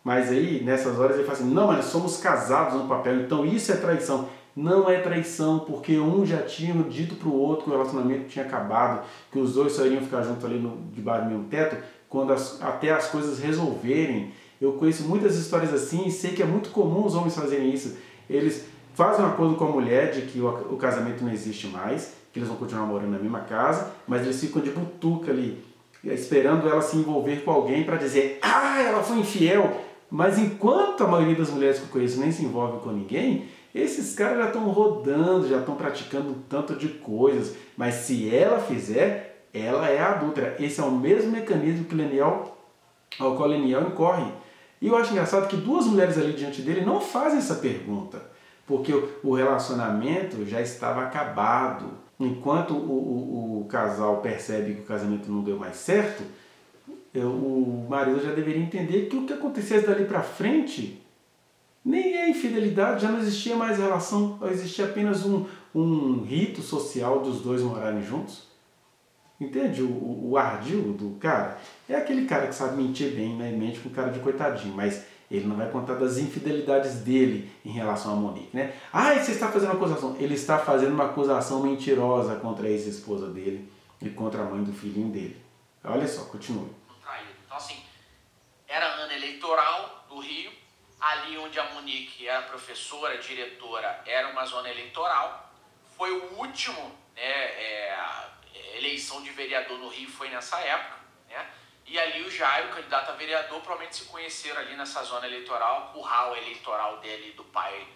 mas aí, nessas horas, ele fala assim, não, mas somos casados no papel, então isso é traição. Não é traição, porque um já tinha dito para o outro que o relacionamento tinha acabado, que os dois só iriam ficar juntos ali debaixo do mesmo teto, quando até as coisas resolverem. Eu conheço muitas histórias assim e sei que é muito comum os homens fazerem isso. Eles fazem um acordo com a mulher de que o casamento não existe mais, que eles vão continuar morando na mesma casa, mas eles ficam de butuca ali, esperando ela se envolver com alguém para dizer, ah, ela foi infiel. Mas enquanto a maioria das mulheres que eu conheço nem se envolve com ninguém, esses caras já estão rodando, já estão praticando um tanto de coisas. Mas se ela fizer, ela é a adúltera. Esse é o mesmo mecanismo que ao qual Leniel incorre. E eu acho engraçado que duas mulheres ali diante dele não fazem essa pergunta, porque o relacionamento já estava acabado. Enquanto o casal percebe que o casamento não deu mais certo, o marido já deveria entender que o que acontecesse dali para frente nem é infidelidade, já não existia mais relação, existia apenas um rito social dos dois morarem juntos. Entende? O ardil do cara é aquele cara que sabe mentir bem, né? Mente com cara de coitadinho, mas ele não vai contar das infidelidades dele em relação a Monique, né? Ah, você está fazendo uma acusação. Ele está fazendo uma acusação mentirosa contra a ex-esposa dele e contra a mãe do filhinho dele. Olha só, continue. Então, assim, era ano eleitoral do Rio, ali onde a Monique era professora, diretora, era uma zona eleitoral. Foi o último, né, a eleição de vereador no Rio foi nessa época, né? E ali o Jairo, candidato a vereador, provavelmente se conheceram ali nessa zona eleitoral, curral eleitoral dele, do pai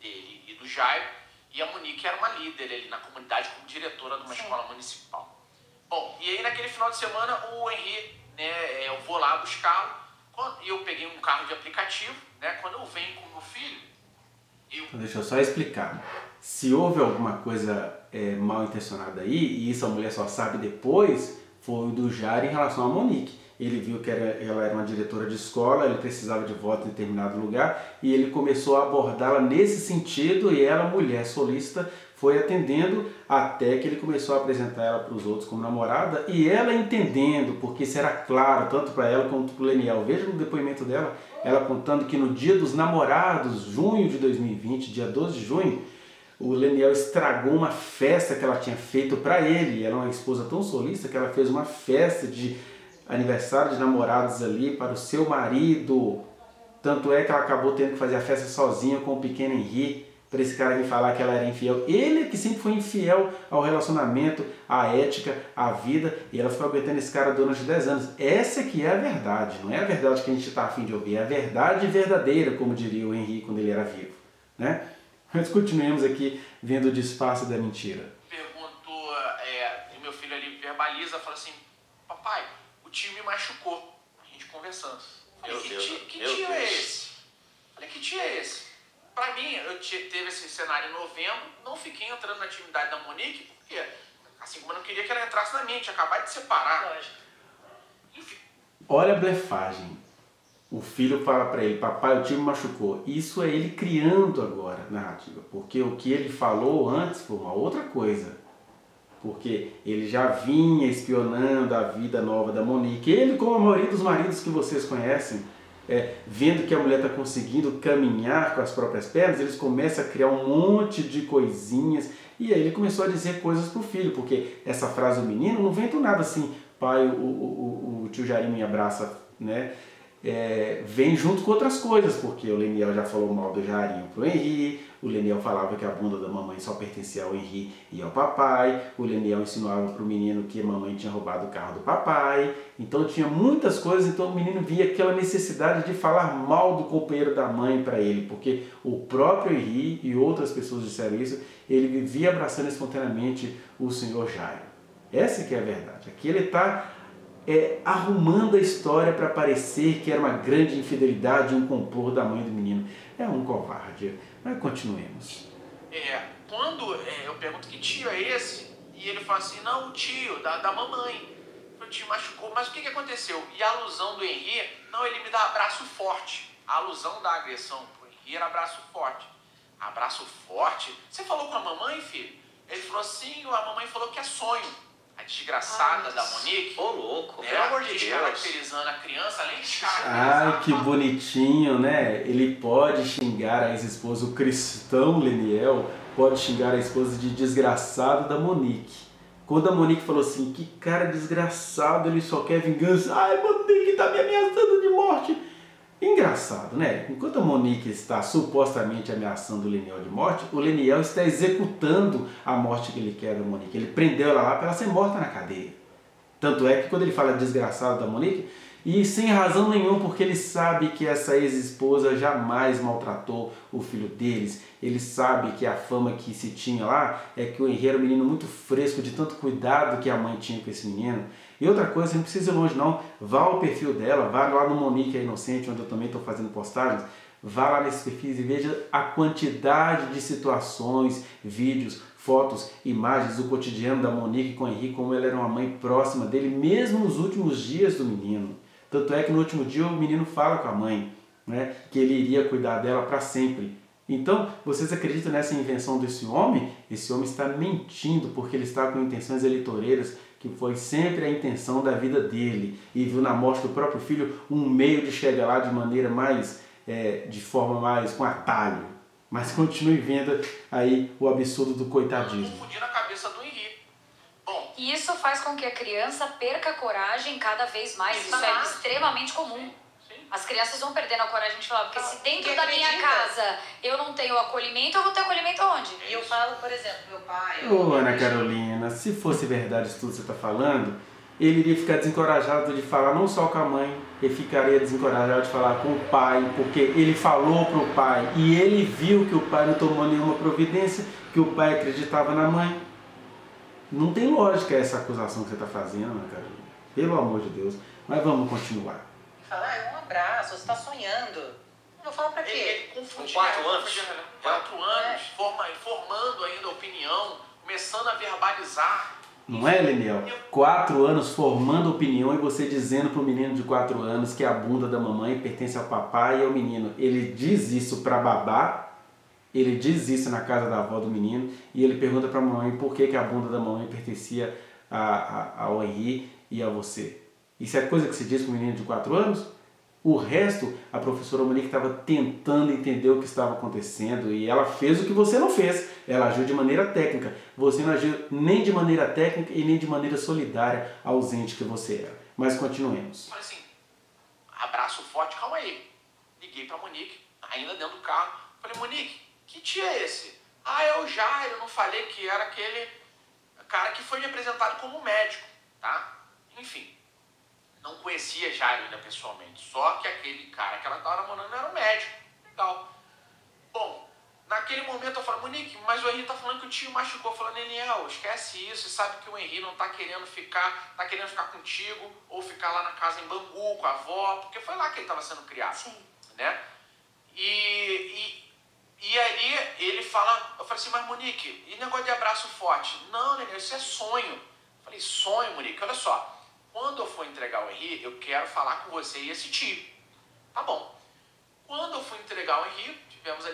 dele e do Jairo. E a Monique era uma líder ali na comunidade como diretora de uma escola municipal. Bom, e aí naquele final de semana o Henri, né, eu vou lá buscá-lo, e eu peguei um carro de aplicativo, né, quando eu venho com o meu filho, Então, deixa eu só explicar. Se houve alguma coisa mal intencionada aí, e isso a mulher só sabe depois, foi o do Jairo em relação a Monique. Ele viu que ela era uma diretora de escola, ele precisava de voto em determinado lugar, e ele começou a abordá-la nesse sentido, e ela, mulher solícita, foi atendendo até que ele começou a apresentar ela para os outros como namorada, e ela entendendo, porque isso era claro, tanto para ela quanto para o Leniel. Veja no depoimento dela, ela contando que no dia dos namorados, junho de 2020, dia 12 de junho, o Leniel estragou uma festa que ela tinha feito para ele. Ela é uma esposa tão solista que ela fez uma festa de aniversário de namorados ali para o seu marido. Tanto é que ela acabou tendo que fazer a festa sozinha com o pequeno Henri, para esse cara vir falar que ela era infiel. Ele que sempre foi infiel ao relacionamento, à ética, à vida, e ela ficou aguentando esse cara durante 10 anos. Essa que é a verdade, não é a verdade que a gente está a fim de ouvir, é a verdade verdadeira, como diria o Henri quando ele era vivo, né? Mas continuemos aqui vendo o disfarce da mentira. Perguntou, o meu filho ali verbaliza, fala assim, papai, o tio me machucou. A gente conversando. Falei, que tio é esse? Falei, que tio é esse? Pra mim, teve esse cenário em novembro, não fiquei entrando na intimidade da Monique, porque assim como eu não queria que ela entrasse na minha, tinha acabado de separar. Lógico. Enfim. Olha a blefagem. O filho fala para ele, papai, o tio me machucou. Isso é ele criando agora a narrativa, porque o que ele falou antes foi uma outra coisa. Porque ele já vinha espionando a vida nova da Monique. Ele, como a maioria dos maridos que vocês conhecem, vendo que a mulher está conseguindo caminhar com as próprias pernas, eles começam a criar um monte de coisinhas. E aí ele começou a dizer coisas para o filho, porque essa frase do menino não vem do nada assim, pai, o tio Jair me abraça, né? Vem junto com outras coisas, porque o Leniel já falou mal do Jairinho pro Henri, o Leniel falava que a bunda da mamãe só pertencia ao Henri e ao papai, o Leniel insinuava pro menino que a mamãe tinha roubado o carro do papai, então tinha muitas coisas, então o menino via aquela necessidade de falar mal do companheiro da mãe para ele, porque o próprio Henri e outras pessoas disseram isso, ele vivia abraçando espontaneamente o senhor Jairo. Essa que é a verdade, aqui ele está arrumando a história para parecer que era uma grande infidelidade, um complô da mãe do menino. É um covarde. Mas continuemos. Quando eu pergunto que tio é esse, e ele fala assim, não, o tio, da mamãe. O tio machucou, mas o que aconteceu? E a alusão do Henri, não, ele me dá abraço forte. A alusão da agressão pro Henri era abraço forte. Abraço forte? Você falou com a mamãe, filho? Ele falou assim, a mamãe falou que é sonho. A desgraçada da Monique. Ô, louco, pelo amor de Deus. Descaracterizando a criança, além de Ai, que bonitinho, né? Ele pode xingar a ex-esposa, o cristão Leniel pode xingar a esposa de desgraçado da Monique. Quando a Monique falou assim, que cara desgraçado, ele só quer vingança. Ai, Monique tá me ameaçando de morte. Engraçado, né? Enquanto a Monique está supostamente ameaçando o Leniel de morte, o Leniel está executando a morte que ele quer da Monique. Ele prendeu ela lá para ela ser morta na cadeia. Tanto é que quando ele fala desgraçado da Monique, e sem razão nenhuma, porque ele sabe que essa ex-esposa jamais maltratou o filho deles. Ele sabe que a fama que se tinha lá é que o Henri era um menino muito fresco, de tanto cuidado que a mãe tinha com esse menino. E outra coisa, não precisa ir longe não, vá ao perfil dela, vá lá no Monique a Inocente, onde eu também estou fazendo postagens, vá lá nesses perfis e veja a quantidade de situações, vídeos, fotos, imagens do cotidiano da Monique com o Henri, como ela era uma mãe próxima dele, mesmo nos últimos dias do menino. Tanto é que no último dia o menino fala com a mãe, né, que ele iria cuidar dela para sempre. Então, vocês acreditam nessa invenção desse homem? Esse homem está mentindo porque ele está com intenções eleitoreiras, que foi sempre a intenção da vida dele, e viu na morte do próprio filho um meio de chegar lá de maneira mais, de forma mais com atalho. Mas continue vendo aí o absurdo do coitadismo. Confundindo a cabeça do Henri. Bom, E isso faz com que a criança perca a coragem cada vez mais. Isso é extremamente comum. As crianças vão perdendo a coragem de falar, porque se dentro da minha casa eu não tenho acolhimento, eu vou ter acolhimento aonde? E eu falo, por exemplo, meu pai... Ô, Ana Carolina, se fosse verdade isso tudo que você está falando, ele iria ficar desencorajado de falar não só com a mãe, ele ficaria desencorajado de falar com o pai, porque ele falou para o pai e ele viu que o pai não tomou nenhuma providência, que o pai acreditava na mãe. Não tem lógica essa acusação que você está fazendo, Ana Carolina. Pelo amor de Deus. Mas vamos continuar. Falar, é um abraço, você está sonhando. Eu vou falar pra quê? ele confundia. Com 4 anos? 4 anos, formando ainda opinião, começando a verbalizar. Não é, Leniel? 4 anos formando opinião e você dizendo pro menino de 4 anos que a bunda da mamãe pertence ao papai e ao menino. Ele diz isso pra babá, ele diz isso na casa da avó do menino e ele pergunta pra mamãe por que a bunda da mamãe pertencia ao Henri e a você. Isso é coisa que se diz para um menino de 4 anos? O resto, a professora Monique estava tentando entender o que estava acontecendo e ela fez o que você não fez. Ela agiu de maneira técnica. Você não agiu nem de maneira técnica e nem de maneira solidária, ausente que você era. Mas continuemos. Falei assim, abraço forte, calma aí. Liguei pra Monique, ainda dentro do carro. Falei, Monique, que tio é esse? Ah, é o Jairo, não falei que era aquele cara que foi me apresentado como médico, tá? Enfim. Não conhecia Jairo ainda pessoalmente, só que aquele cara que ela estava namorando era um médico. Legal. Bom, naquele momento eu falei, Monique, mas o Henri tá falando que o tio machucou. Falando, Daniel, esquece isso, e sabe que o Henri não tá querendo ficar contigo, ou ficar lá na casa em Bangu com a avó, porque foi lá que ele estava sendo criado. Sim. Né? E aí ele fala, eu falei assim, mas Monique, e negócio de abraço forte? Não, Daniel, isso é sonho. Eu falei, sonho, Monique, olha só. Quando eu for entregar o Henri, eu quero falar com você e esse tio. Tá bom. Quando eu fui entregar o Henri,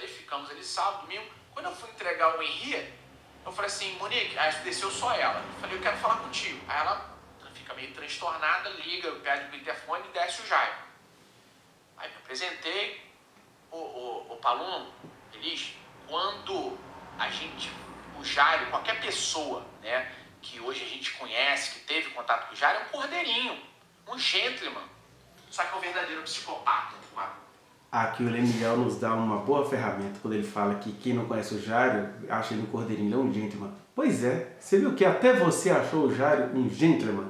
ficamos ali sábado, domingo. Quando eu fui entregar o Henri, eu falei assim, Monique, aí desceu só ela. Eu falei, eu quero falar contigo. Aí ela fica meio transtornada, liga, pede pro interfone e desce o Jairo. Aí me apresentei, o Palumbo, Elis, quando o Jairo, qualquer pessoa, né, que hoje a gente conhece, que teve contato com o Jairo, é um cordeirinho, um gentleman. Só que é um verdadeiro psicopata. Aqui o Leniel nos dá uma boa ferramenta quando ele fala que quem não conhece o Jairo acha ele um cordeirinho, ele é um gentleman. Pois é, você viu que até você achou o Jairo um gentleman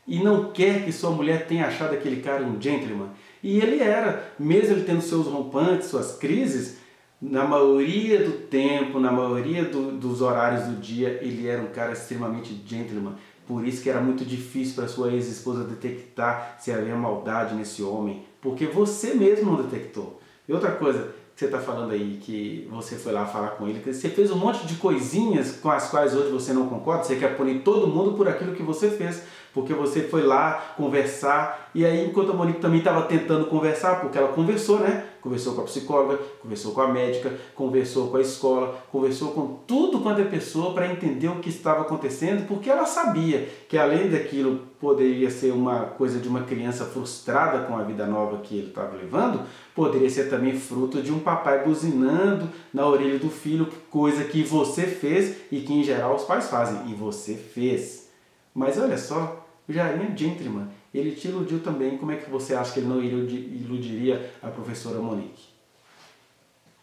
e não quer que sua mulher tenha achado aquele cara um gentleman. E ele era, mesmo ele tendo seus rompantes, suas crises, na maioria do tempo, na maioria dos horários do dia, ele era um cara extremamente gentleman. Por isso que era muito difícil para sua ex-esposa detectar se havia maldade nesse homem, porque você mesmo não detectou. E outra coisa que você está falando aí, que você foi lá falar com ele, que você fez um monte de coisinhas com as quais hoje você não concorda, você quer punir todo mundo por aquilo que você fez, porque você foi lá conversar, e aí enquanto a Monique também estava tentando conversar, porque ela conversou, né? Conversou com a psicóloga, conversou com a médica, conversou com a escola, conversou com tudo quanto é pessoa para entender o que estava acontecendo, porque ela sabia que além daquilo poderia ser uma coisa de uma criança frustrada com a vida nova que ele estava levando, poderia ser também fruto de um papai buzinando na orelha do filho, coisa que você fez e que em geral os pais fazem, e você fez. Mas olha só, o Jairinho é gentleman, ele te iludiu também. Como é que você acha que ele não iludiria a professora Monique?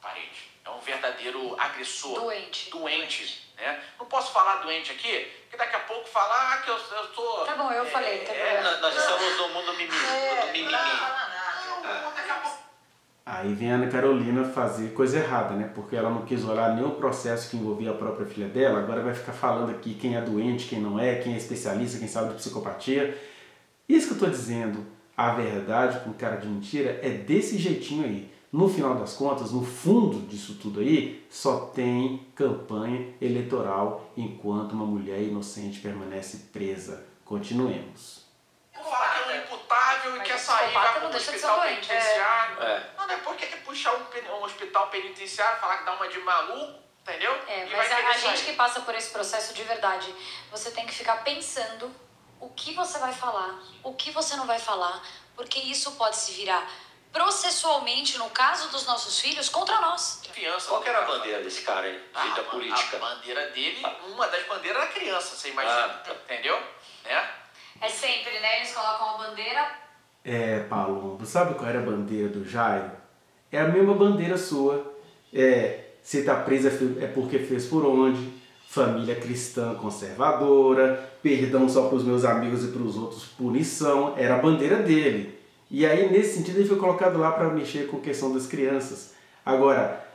Parede. É um verdadeiro agressor. Doente. Né? Não posso falar doente aqui, porque daqui a pouco falar que eu tô... Tá bom, eu falei. Nós estamos no mundo mimimi. Daqui a pouco... Aí vem a Ana Carolina fazer coisa errada, né? Porque ela não quis olhar nenhum processo que envolvia a própria filha dela, agora vai ficar falando aqui quem é doente, quem não é, quem é especialista, quem sabe de psicopatia. Isso que eu tô dizendo, a verdade com cara de mentira é desse jeitinho aí. No final das contas, no fundo disso tudo aí, só tem campanha eleitoral enquanto uma mulher inocente permanece presa. Continuemos. Falar que é um imputável e quer sair, vai para um hospital penitenciário. Não, depois quer puxar um hospital penitenciário, falar que dá uma de maluco, entendeu? Mas a gente que passa por esse processo de verdade, você tem que ficar pensando o que você vai falar, o que você não vai falar, porque isso pode se virar processualmente, no caso dos nossos filhos, contra nós. Qual que era a bandeira desse cara aí, da política? A bandeira dele, uma das bandeiras era criança, você imagina, entendeu? É sempre, né? Eles colocam a bandeira... Palumbo, sabe qual era a bandeira do Jairo? É a mesma bandeira sua. Se tá presa é porque fez por onde? Família cristã conservadora, perdão só para os meus amigos e para os outros, punição. Era a bandeira dele. E aí, nesse sentido, ele foi colocado lá para mexer com a questão das crianças. Agora,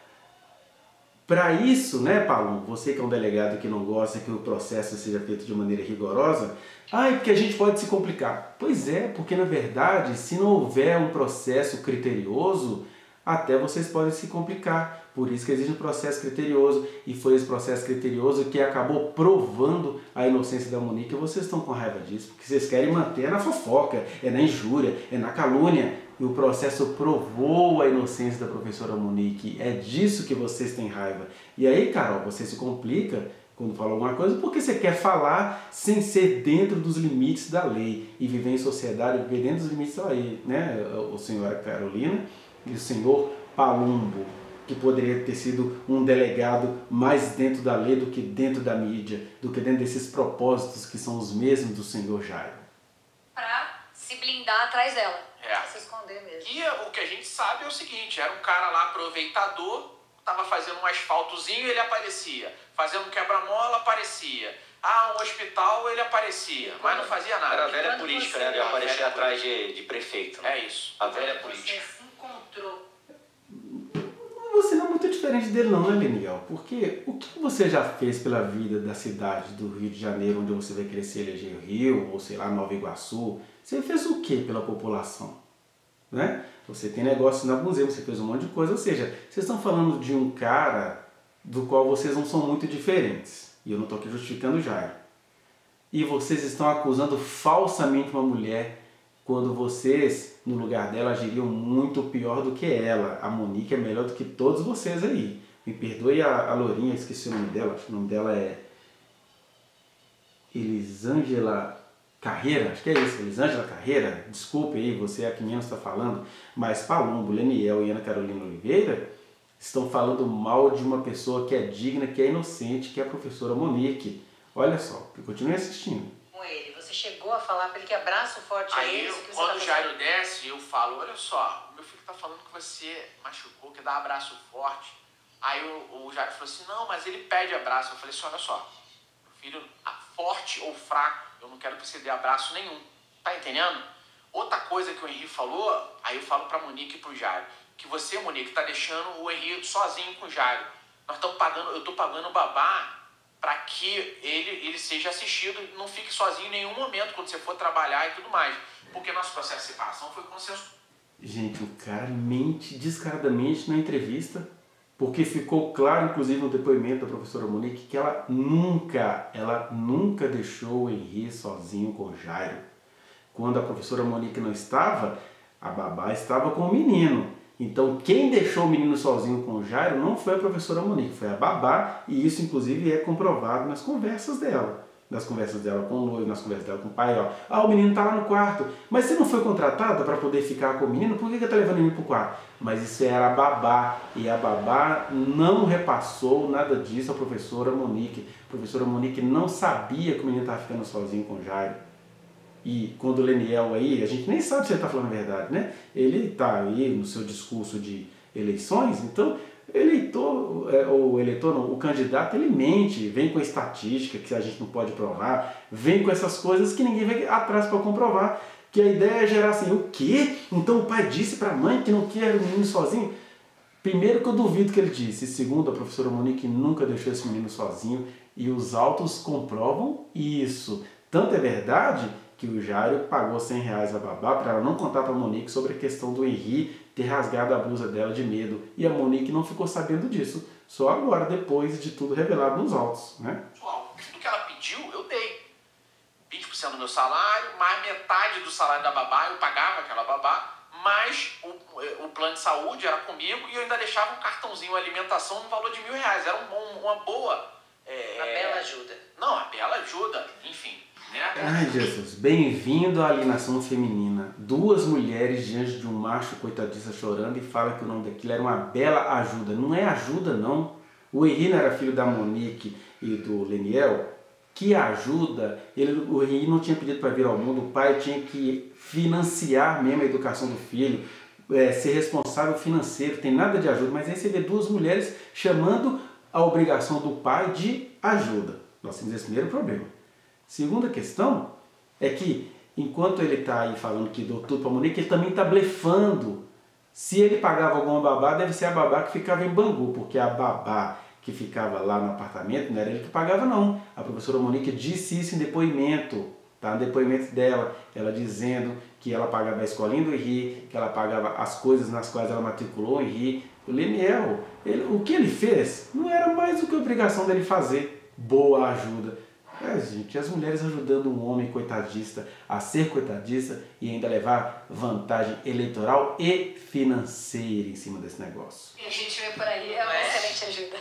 para isso, né, Paulo, você que é um delegado que não gosta que o processo seja feito de maneira rigorosa, porque a gente pode se complicar. Pois é, porque na verdade, se não houver um processo criterioso, até vocês podem se complicar. Por isso que existe um processo criterioso, e foi esse processo criterioso que acabou provando a inocência da Monique. E vocês estão com raiva disso, porque vocês querem manter na fofoca, na injúria, na calúnia. E o processo provou a inocência da professora Monique. É disso que vocês têm raiva. E aí, Carol, você se complica quando fala alguma coisa porque você quer falar sem ser dentro dos limites da lei. E viver em sociedade, viver dentro dos limites da lei, né? O senhora Carolina e o senhor Palumbo, que poderia ter sido um delegado mais dentro da lei do que dentro da mídia, do que dentro desses propósitos que são os mesmos do senhor Jairo. Pra se blindar atrás dela. Se esconder mesmo. E o que a gente sabe é o seguinte, era um cara lá aproveitador, tava fazendo um asfaltozinho, ele aparecia. Fazendo um quebra-mola, aparecia. Um hospital, ele aparecia, mas não fazia nada. Era a velha política, né? De aparecer atrás de prefeito. Né? É isso. A velha política. Você se encontrou. Você não é muito diferente dele não, né, Leniel? Porque o que você já fez pela vida da cidade do Rio de Janeiro, onde você vai crescer, eleger o Rio, ou sei lá, Nova Iguaçu? Você fez o que pela população? Né? Você tem negócio na museu, você fez um monte de coisa. Ou seja, vocês estão falando de um cara do qual vocês não são muito diferentes. E eu não estou aqui justificando o Jairo. E vocês estão acusando falsamente uma mulher quando vocês, no lugar dela, agiriam muito pior do que ela. A Monique é melhor do que todos vocês aí. Me perdoe a Lourinha, esqueci o nome dela. O nome dela é Elisângela Carreira, acho que é isso, Elisângela Carreira. Desculpe aí, você é a que menos está falando. Mas Palumbo, Leniel e Ana Carolina Oliveira estão falando mal de uma pessoa que é digna, que é inocente, que é a professora Monique. Olha só, continue assistindo. Com ele, você chegou a falar para ele que abraço forte a Aí, ele. Que você quando o Jairo desce, eu falo, olha só, meu filho tá falando que você machucou, que dá abraço forte. Aí o Jairo falou assim, não, mas ele pede abraço. Eu falei assim, olha só, meu filho, forte ou fraco, eu não quero que você dê abraço nenhum. Tá entendendo? Outra coisa que o Henri falou, aí eu falo pra Monique e pro Jairo, que você, Monique, tá deixando o Henri sozinho com o Jairo. Eu tô pagando o babá para que ele seja assistido e não fique sozinho em nenhum momento quando você for trabalhar e tudo mais. Porque nosso processo de separação foi consenso. Gente, o cara mente descaradamente na entrevista, porque ficou claro, inclusive no depoimento da professora Monique, que ela nunca deixou o Henri sozinho com o Jairo. Quando a professora Monique não estava, a babá estava com o menino. Então, quem deixou o menino sozinho com o Jairo não foi a professora Monique, foi a babá, e isso, inclusive, é comprovado nas conversas dela. Nas conversas dela com o noivo, nas conversas dela com o pai, ó. O menino está lá no quarto. Mas você não foi contratada para poder ficar com o menino? Por que você está levando o menino para o quarto? Mas isso era a babá, e a babá não repassou nada disso à professora Monique. A professora Monique não sabia que o menino estava ficando sozinho com o Jairo. E quando o Leniel aí, a gente nem sabe se ele está falando a verdade, né? Ele está aí no seu discurso de eleições, então o candidato, ele mente, vem com estatística que a gente não pode provar, vem com essas coisas que ninguém vai atrás para comprovar. Que a ideia é gerar assim, o quê? Então o pai disse para a mãe que não quer o menino sozinho? Primeiro que eu duvido que ele disse, segundo a professora Monique nunca deixou esse menino sozinho e os autos comprovam isso. Tanto é verdade que o Jário pagou R$100 a babá para ela não contar para a Monique sobre a questão do Henri ter rasgado a blusa dela de medo. E a Monique não ficou sabendo disso, só agora, depois de tudo revelado nos autos, né? Tudo que ela pediu, eu dei. 20% do meu salário, mais metade do salário da babá, eu pagava aquela babá, mas o plano de saúde era comigo e eu ainda deixava um cartãozinho alimentação no valor de R$1.000. Era uma boa... Uma bela ajuda. Não, uma bela ajuda, enfim. Né? Ai, Jesus, bem-vindo à alienação feminina. Duas mulheres diante de um macho coitadista chorando e fala que o nome daquilo era uma bela ajuda. Não é ajuda, não. O Henri não era filho da Monique e do Leniel? Que ajuda? O Henri não tinha pedido para vir ao mundo, o pai tinha que financiar mesmo a educação do filho, ser responsável financeiro, tem nada de ajuda. Mas aí você vê duas mulheres chamando a obrigação do pai de ajuda. Nós temos esse primeiro problema. Segunda questão é que, enquanto ele está aí falando que deu tudo para a Monique, ele também está blefando. Se ele pagava alguma babá, deve ser a babá que ficava em Bangu, porque a babá que ficava lá no apartamento não era ele que pagava, não. A professora Monique disse isso em depoimento, tá? No depoimento dela, ela dizendo que ela pagava a escolinha do Henri, que ela pagava as coisas nas quais ela matriculou o Henri. O Leniel, o que ele fez não era mais do que obrigação dele fazer. Boa ajuda. Gente, as mulheres ajudando um homem coitadista a ser coitadista e ainda levar vantagem eleitoral e financeira em cima desse negócio. E a gente vê por aí, é uma excelente ajuda.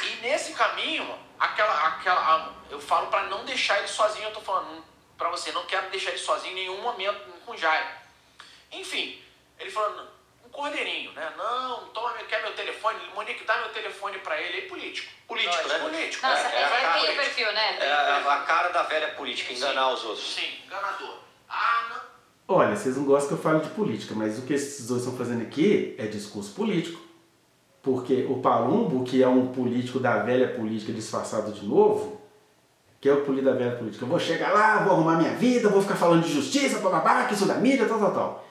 E nesse caminho, eu falo para não deixar ele sozinho, eu tô falando para você, não quero deixar ele sozinho em nenhum momento com o Jair. Enfim, ele falou, um cordeirinho, né? Não, toma, quer meu telefone? Monique, dá meu telefone para ele. É político. Político, né? Político. Nossa, ele tem o perfil, né? É a cara da velha política, enganar os outros. Sim, enganador. Não. Olha, vocês não gostam que eu fale de política, mas o que esses dois estão fazendo aqui é discurso político. Porque o Palumbo, que é um político da velha política disfarçado de novo, que é o político da velha política, eu vou chegar lá, vou arrumar minha vida, vou ficar falando de justiça, bababá, que isso da mídia, tal.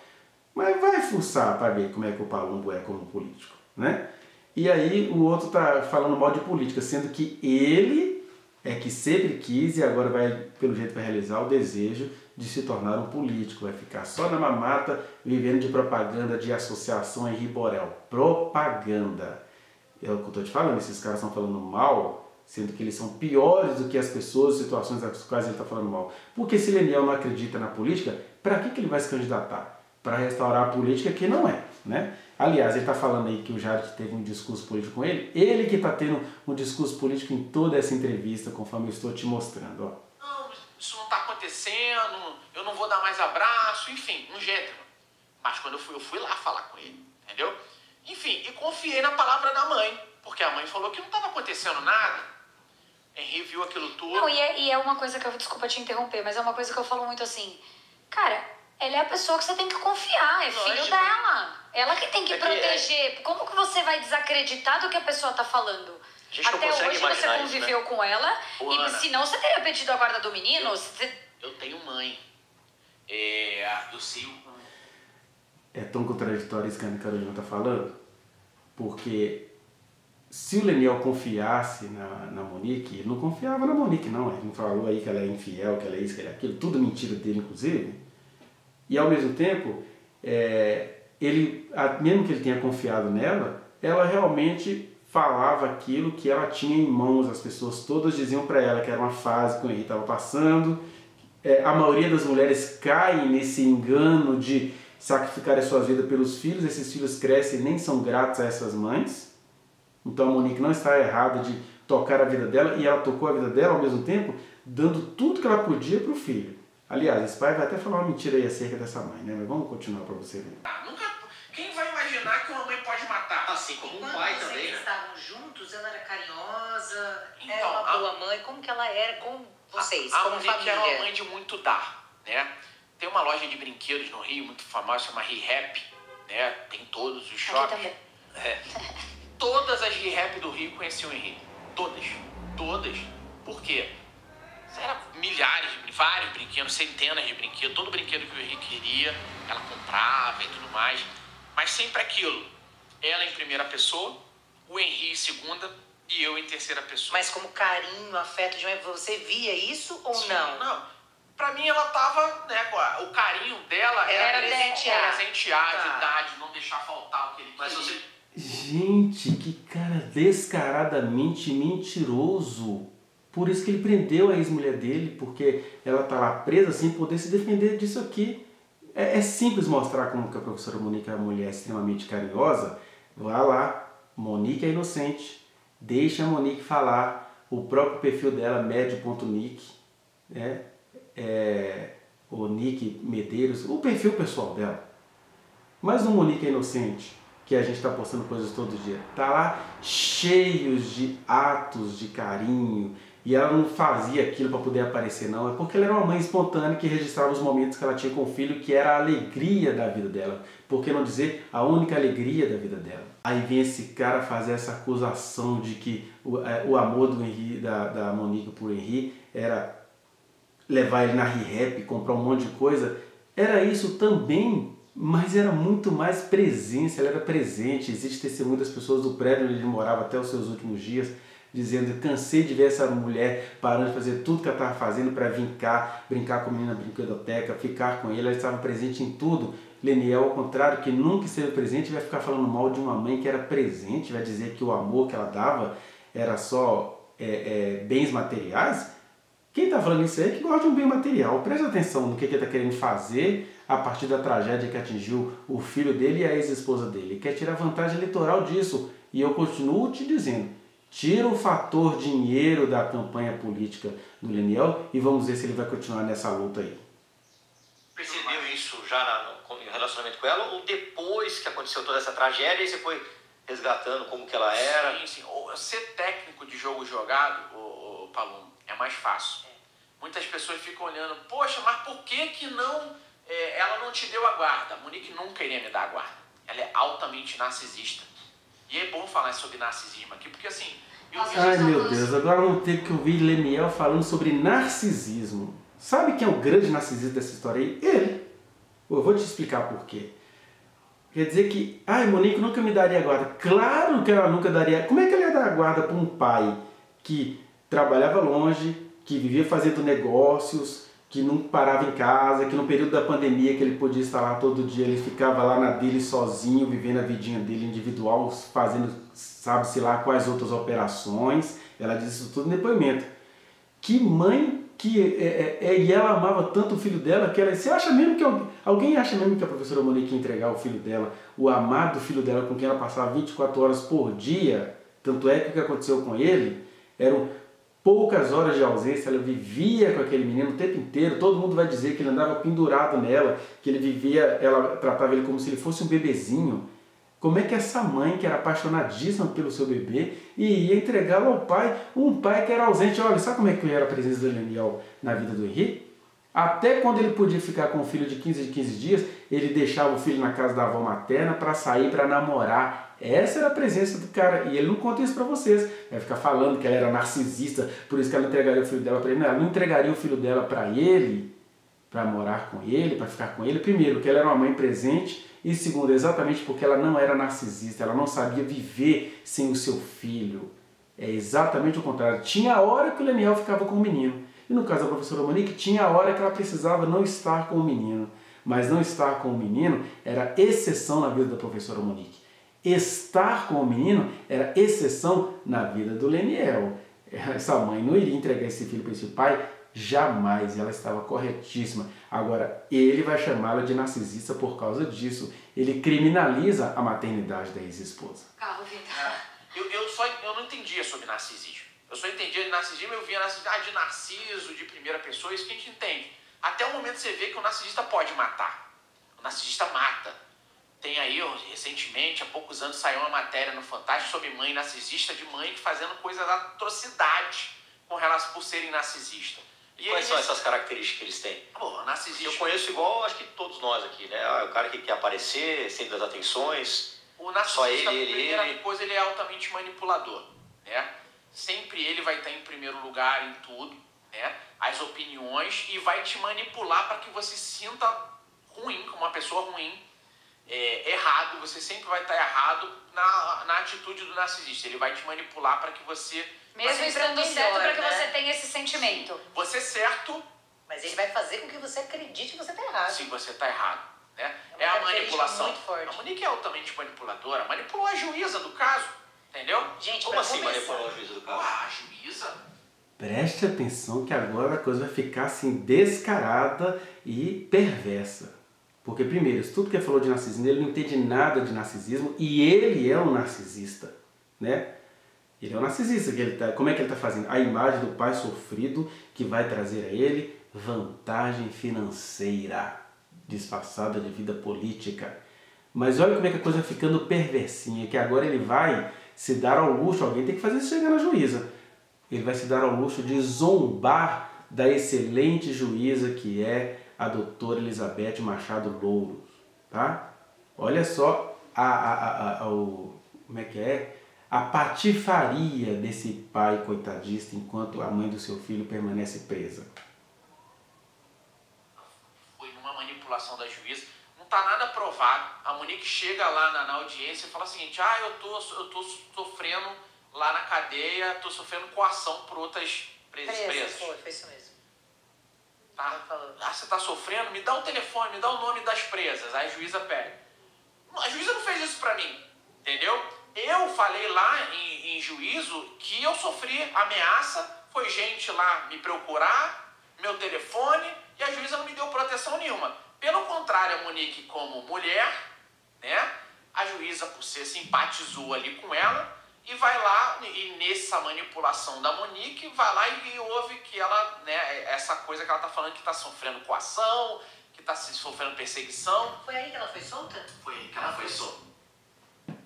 Mas vai fuçar para ver como é que o Palumbo é como político, né? E aí o outro tá falando mal de política, sendo que ele é que sempre quis e agora vai, pelo jeito, vai realizar o desejo de se tornar um político. Vai ficar só na mamata, vivendo de propaganda de associação Henri Borel. Propaganda. É o que eu tô te falando, esses caras estão falando mal, sendo que eles são piores do que as pessoas, situações das quais ele está falando mal. Porque se Leniel não acredita na política, para que ele vai se candidatar? Para restaurar a política que não é, né? Aliás, ele está falando aí que o Jair teve um discurso político com ele que está tendo um discurso político em toda essa entrevista, conforme eu estou te mostrando, ó. Não, isso não está acontecendo, eu não vou dar mais abraço, enfim, um gentleman. Mas quando eu fui lá falar com ele, entendeu? Enfim, e confiei na palavra da mãe, porque a mãe falou que não estava acontecendo nada. Henri viu aquilo tudo. Não, e é uma coisa que eu, desculpa te interromper, mas é uma coisa que eu falo muito assim, cara, ela é a pessoa que você tem que confiar, é filho dela. Ela que tem que proteger. Como que você vai desacreditar do que a pessoa tá falando? Até hoje você conviveu com ela, e senão você teria pedido a guarda do menino. Eu tenho mãe. Eu sei É tão contraditório isso que a Ana Carolina tá falando, porque se o Leniel confiasse na Monique, ele não confiava na Monique, não. Ele não falou aí que ela é infiel, que ela é isso, que ela é aquilo, tudo mentira dele, inclusive. E ao mesmo tempo, ele, mesmo que ele tenha confiado nela, ela realmente falava aquilo que ela tinha em mãos. As pessoas todas diziam para ela que era uma fase que o Henri estava passando. A maioria das mulheres cai nesse engano de sacrificar a sua vida pelos filhos. Esses filhos crescem e nem são gratos a essas mães. Então a Monique não está errada de tocar a vida dela, e ela tocou a vida dela ao mesmo tempo, dando tudo que ela podia para o filho. Aliás, esse pai vai até falar uma mentira aí acerca dessa mãe, né? Mas vamos continuar para você ver. Quem vai imaginar que uma mãe pode matar? Assim como um pai também, né? Quando vocês estavam juntos, ela era carinhosa, Então, era uma boa mãe. Como que ela era com vocês, a como Monique família? era uma mãe de muito dar, né? Tem uma loja de brinquedos no Rio, muito famosa, chama ReHap, né? Tem todos os shoppings. também. Todas as ReHap do Rio conheciam o Henri. Todas. Por quê? Era milhares, vários brinquedos, centenas de brinquedos, todo brinquedo que o Henri queria, ela comprava e tudo mais. Mas sempre aquilo, ela em primeira pessoa, o Henri em segunda e eu em terceira pessoa. Mas como carinho, afeto de mãe, você via isso ou Sim, não? Não. Pra mim, ela tava, né, o carinho dela era presentear de dar, de não deixar faltar o que ele queria. Gente, que cara descaradamente mentiroso. Por isso que ele prendeu a ex-mulher dele, porque ela tá lá presa sem poder se defender disso aqui. É simples mostrar como que a professora Monique é uma mulher extremamente carinhosa. Vá lá, Monique é inocente. Deixa a Monique falar. O próprio perfil dela, médio.nick, né? O Nick Medeiros, o perfil pessoal dela. Mas o Monique é inocente, que a gente está postando coisas todo dia, tá lá cheios de atos de carinho, e ela não fazia aquilo para poder aparecer não, é porque ela era uma mãe espontânea que registrava os momentos que ela tinha com o filho, que era a alegria da vida dela, por que não dizer a única alegria da vida dela. Aí vem esse cara fazer essa acusação de que o amor do Henri, da Monique por Henri era levar ele na ReHap, comprar um monte de coisa. Era isso também, mas era muito mais presença, ela era presente. Existe testemunho das pessoas do prédio onde ele morava até os seus últimos dias, dizendo: cansei de ver essa mulher parando de fazer tudo que ela estava fazendo para vir cá, brincar com a menina na brinquedoteca, ficar com ele. Ela estava presente em tudo. Leniel, ao contrário, que nunca esteve presente, vai ficar falando mal de uma mãe que era presente, vai dizer que o amor que ela dava era só bens materiais. Quem está falando isso aí é que gosta de um bem material. Preste atenção no que ele está querendo fazer a partir da tragédia que atingiu o filho dele e a ex-esposa dele. Ele quer tirar vantagem eleitoral disso. E eu continuo te dizendo, tira o fator dinheiro da campanha política do Leniel e vamos ver se ele vai continuar nessa luta aí. Percebeu isso já no relacionamento com ela ou depois que aconteceu toda essa tragédia e você foi resgatando como que ela era? Sim. Ser técnico de jogo jogado, Palum, é mais fácil. Muitas pessoas ficam olhando, poxa, mas por que não ela não te deu a guarda? A Monique nunca iria me dar a guarda. Ela é altamente narcisista. E é bom falar sobre narcisismo aqui, porque assim... Ai meu Deus, agora vamos ter que ouvir Leniel falando sobre narcisismo. Sabe quem é o grande narcisista dessa história aí? Ele. Eu vou te explicar por quê. Quer dizer que, Monique nunca me daria a guarda. Claro que ela nunca daria. Como é que ela ia dar a guarda para um pai que trabalhava longe, que vivia fazendo negócios, que não parava em casa, que no período da pandemia que ele podia estar lá todo dia, ele ficava lá na dele sozinho, vivendo a vidinha dele individual, fazendo sabe-se lá quais outras operações. Ela disse isso tudo no depoimento. Que mãe que e ela amava tanto o filho dela que ela... Você acha mesmo que alguém acha mesmo que a professora Monique ia entregar o filho dela, o amado filho dela com quem ela passava 24 horas por dia? Tanto é que o que aconteceu com ele eram poucas horas de ausência, ela vivia com aquele menino o tempo inteiro. Todo mundo vai dizer que ele andava pendurado nela, que ele vivia, ela tratava ele como se ele fosse um bebezinho. Como é que essa mãe, que era apaixonadíssima pelo seu bebê, ia entregá-lo ao pai, um pai que era ausente? Olha, sabe como é que era a presença do Leniel na vida do Henri? Até quando ele podia ficar com o filho de 15 dias, ele deixava o filho na casa da avó materna para sair, para namorar. Essa era a presença do cara, e ele não conta isso para vocês. Vai ficar falando que ela era narcisista, por isso que ela não entregaria o filho dela para ele. Não, ela não entregaria o filho dela para ele, para morar com ele, para ficar com ele. Primeiro, porque ela era uma mãe presente, e segundo, exatamente porque ela não era narcisista, ela não sabia viver sem o seu filho. É exatamente o contrário. Tinha a hora que o Leniel ficava com o menino. E no caso da professora Monique, tinha a hora que ela precisava não estar com o menino. Mas não estar com o menino era exceção na vida da professora Monique. Estar com o menino era exceção na vida do Leniel. Essa mãe não iria entregar esse filho para esse pai jamais, ela estava corretíssima. Agora, ele vai chamá-la de narcisista por causa disso. Ele criminaliza a maternidade da ex-esposa. Carro, Vitor. Eu não entendia sobre narcisismo. Eu só entendia de narcisismo, eu via narcisismo de Narciso, de primeira pessoa, isso que a gente entende. Até o momento você vê que o narcisista pode matar. O narcisista mata. Tem aí, recentemente, há poucos anos, saiu uma matéria no Fantástico sobre mãe narcisista, de mãe fazendo coisas de atrocidade com relação por serem narcisistas. E quais são essas características que eles têm? Narcisista. Eu conheço igual, acho que todos nós aqui, né? O cara que quer aparecer, sempre das atenções. O narcisista, primeira coisa, ele é altamente manipulador, né? Sempre ele vai estar em primeiro lugar em tudo, né? As opiniões, e vai te manipular para que você se sinta ruim, como uma pessoa ruim, errado. Você sempre vai estar errado na atitude do narcisista. Ele vai te manipular para que você... Mesmo estando certo, para que você tenha esse sentimento. Você certo, Mas ele vai fazer com que você acredite que você tá errado. Se você tá errado, né? É É uma a manipulação. muito forte. A Monique é altamente manipuladora. Manipulou a juíza do caso, entendeu? Gente, Como pra assim começar- manipulou a juíza do caso? A juíza... Preste atenção que agora a coisa vai ficar assim descarada e perversa. Porque primeiro, isso tudo que ele falou de narcisismo, ele não entende nada de narcisismo e ele é um narcisista, né? Ele é um narcisista. Como é que ele está fazendo? A imagem do pai sofrido que vai trazer a ele vantagem financeira, disfarçada de vida política. Mas olha como é que a coisa vai ficando perversinha, que agora ele vai se dar ao luxo, alguém tem que fazer isso chegar na juíza. Ele vai se dar ao luxo de zombar da excelente juíza que é a doutora Elizabeth Machado Louros, tá? Olha só como é que é? A patifaria desse pai coitadista enquanto a mãe do seu filho permanece presa. Foi numa manipulação da juíza. Não tá nada provado. A Monique chega lá na audiência e fala o seguinte: eu tô sofrendo lá na cadeia, tô sofrendo coação por outras presas. Foi isso mesmo. Tá? Você tá sofrendo? Me dá o telefone, me dá o nome das presas. Aí a juíza pega. A juíza não fez isso pra mim, entendeu? Eu falei lá em juízo que eu sofri ameaça, foi gente lá me procurar, meu telefone, e a juíza não me deu proteção nenhuma. Pelo contrário, a Monique, como mulher, né, a juíza, por ser, simpatizou ali com ela, e vai lá, e nessa manipulação da Monique, vai lá e ouve que ela, né, essa coisa que ela tá falando que tá sofrendo coação, que tá sofrendo perseguição. Foi aí que ela foi solta? Foi aí que ela foi solta.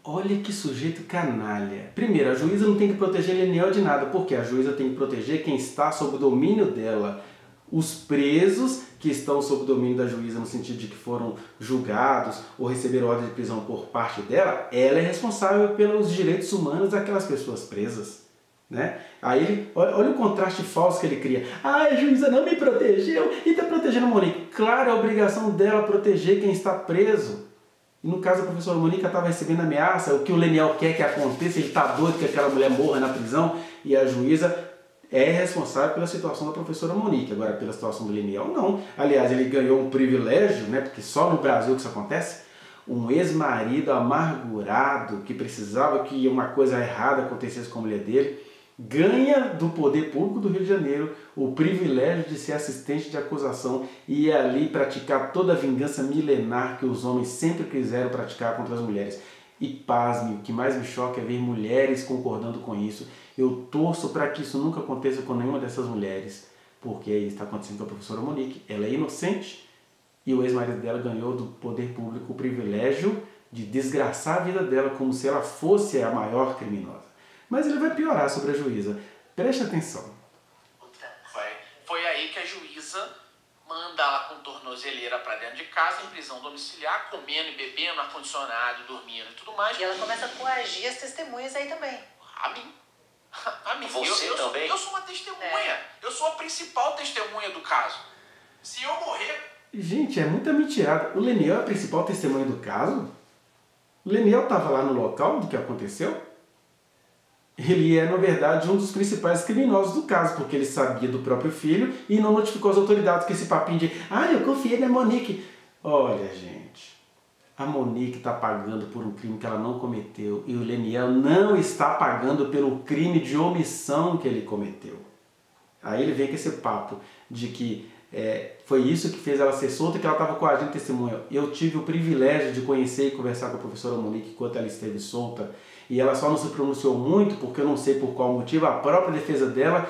Olha que sujeito canalha. Primeiro, a juíza não tem que proteger Leniel de nada, porque a juíza tem que proteger quem está sob o domínio dela. Os presos que estão sob o domínio da juíza, no sentido de que foram julgados ou receberam ordem de prisão por parte dela, ela é responsável pelos direitos humanos daquelas pessoas presas, né? Aí, olha o contraste falso que ele cria. A juíza não me protegeu e está protegendo a Monique. Claro, é a obrigação dela proteger quem está preso. E no caso, a professora Mônica estava recebendo ameaça, o que o Leniel quer que aconteça, ele está doido que aquela mulher morra na prisão, e a juíza é responsável pela situação da professora Monique. Agora, pela situação do Leniel, não. Aliás, ele ganhou um privilégio, né, porque só no Brasil que isso acontece, um ex-marido amargurado, que precisava que uma coisa errada acontecesse com a mulher dele, ganha do poder público do Rio de Janeiro o privilégio de ser assistente de acusação e ir ali praticar toda a vingança milenar que os homens sempre quiseram praticar contra as mulheres. E pasme, o que mais me choca é ver mulheres concordando com isso. Eu torço para que isso nunca aconteça com nenhuma dessas mulheres, porque isso está acontecendo com a professora Monique. Ela é inocente e o ex-marido dela ganhou do poder público o privilégio de desgraçar a vida dela como se ela fosse a maior criminosa. Mas ele vai piorar sobre a juíza. Preste atenção. Foi aí que a juíza manda ela com tornozeleira para dentro de casa, em prisão domiciliar, comendo e bebendo, ar-condicionado, dormindo e tudo mais. E ela começa a coagir as testemunhas aí também. A mim. A mim. Você também? Eu sou uma testemunha. Eu sou a principal testemunha do caso. Se eu morrer... Gente, é muita mentirada. O Leniel é a principal testemunha do caso? O Leniel estava lá no local do que aconteceu? Ele é, na verdade, um dos principais criminosos do caso, porque ele sabia do próprio filho e não notificou as autoridades com esse papinho de eu confiei na Monique. Olha, gente, a Monique está pagando por um crime que ela não cometeu e o Leniel não está pagando pelo crime de omissão que ele cometeu. Aí ele vem com esse papo de que foi isso que fez ela ser solta e que ela estava coagindo testemunha. Eu tive o privilégio de conhecer e conversar com a professora Monique enquanto ela esteve solta. E ela só não se pronunciou muito, porque eu não sei por qual motivo, a própria defesa dela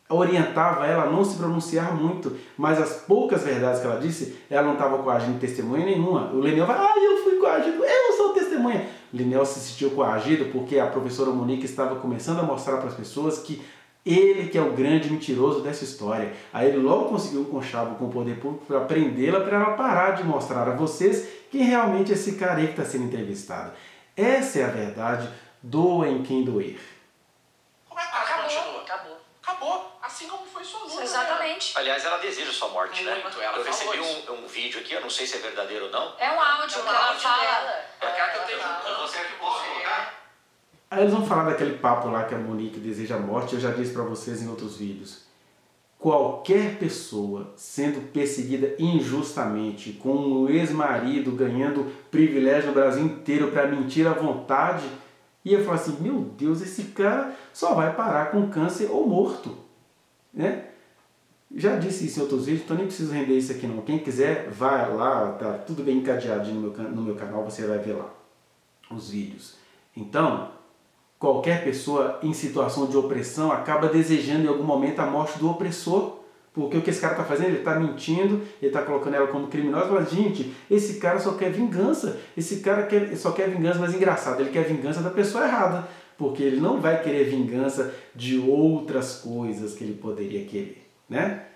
orientava ela a não se pronunciar muito, mas as poucas verdades que ela disse, ela não estava coagindo testemunha nenhuma. O Leniel vai, eu fui coagido, eu sou testemunha. O Leniel se sentiu coagido porque a professora Monique estava começando a mostrar para as pessoas que ele que é o grande mentiroso dessa história. Aí ele logo conseguiu um conchavo com o poder público para prendê-la, para ela parar de mostrar a vocês quem realmente é esse cara aí que está sendo entrevistado. Essa é a verdade, doa em quem doer. Como é que ela continua? Acabou. Acabou. Assim como foi sua luta. Exatamente. Aliás, ela deseja sua morte, né? Muito, ela eu falou recebi isso. um vídeo aqui, eu não sei se é verdadeiro ou não. É um áudio que ela fala. Eu quero que eu esteja... Você que posso colocar? Aí eles vão falar daquele papo lá que a Monique deseja a morte, eu já disse para vocês em outros vídeos. qualquer pessoa sendo perseguida injustamente, com um ex-marido ganhando privilégio no Brasil inteiro para mentir à vontade, ia falar assim, meu Deus, esse cara só vai parar com câncer ou morto, né? Já disse isso em outros vídeos, então nem preciso render isso aqui não. Quem quiser, vai lá, tá tudo bem encadeadinho no meu canal, você vai ver lá os vídeos. Então, qualquer pessoa em situação de opressão acaba desejando em algum momento a morte do opressor. Porque o que esse cara está fazendo? Ele está mentindo, ele está colocando ela como criminosa. Fala, gente, esse cara só quer vingança. Esse cara só quer vingança, mas engraçado, ele quer vingança da pessoa errada. Porque ele não vai querer vingança de outras coisas que ele poderia querer, né?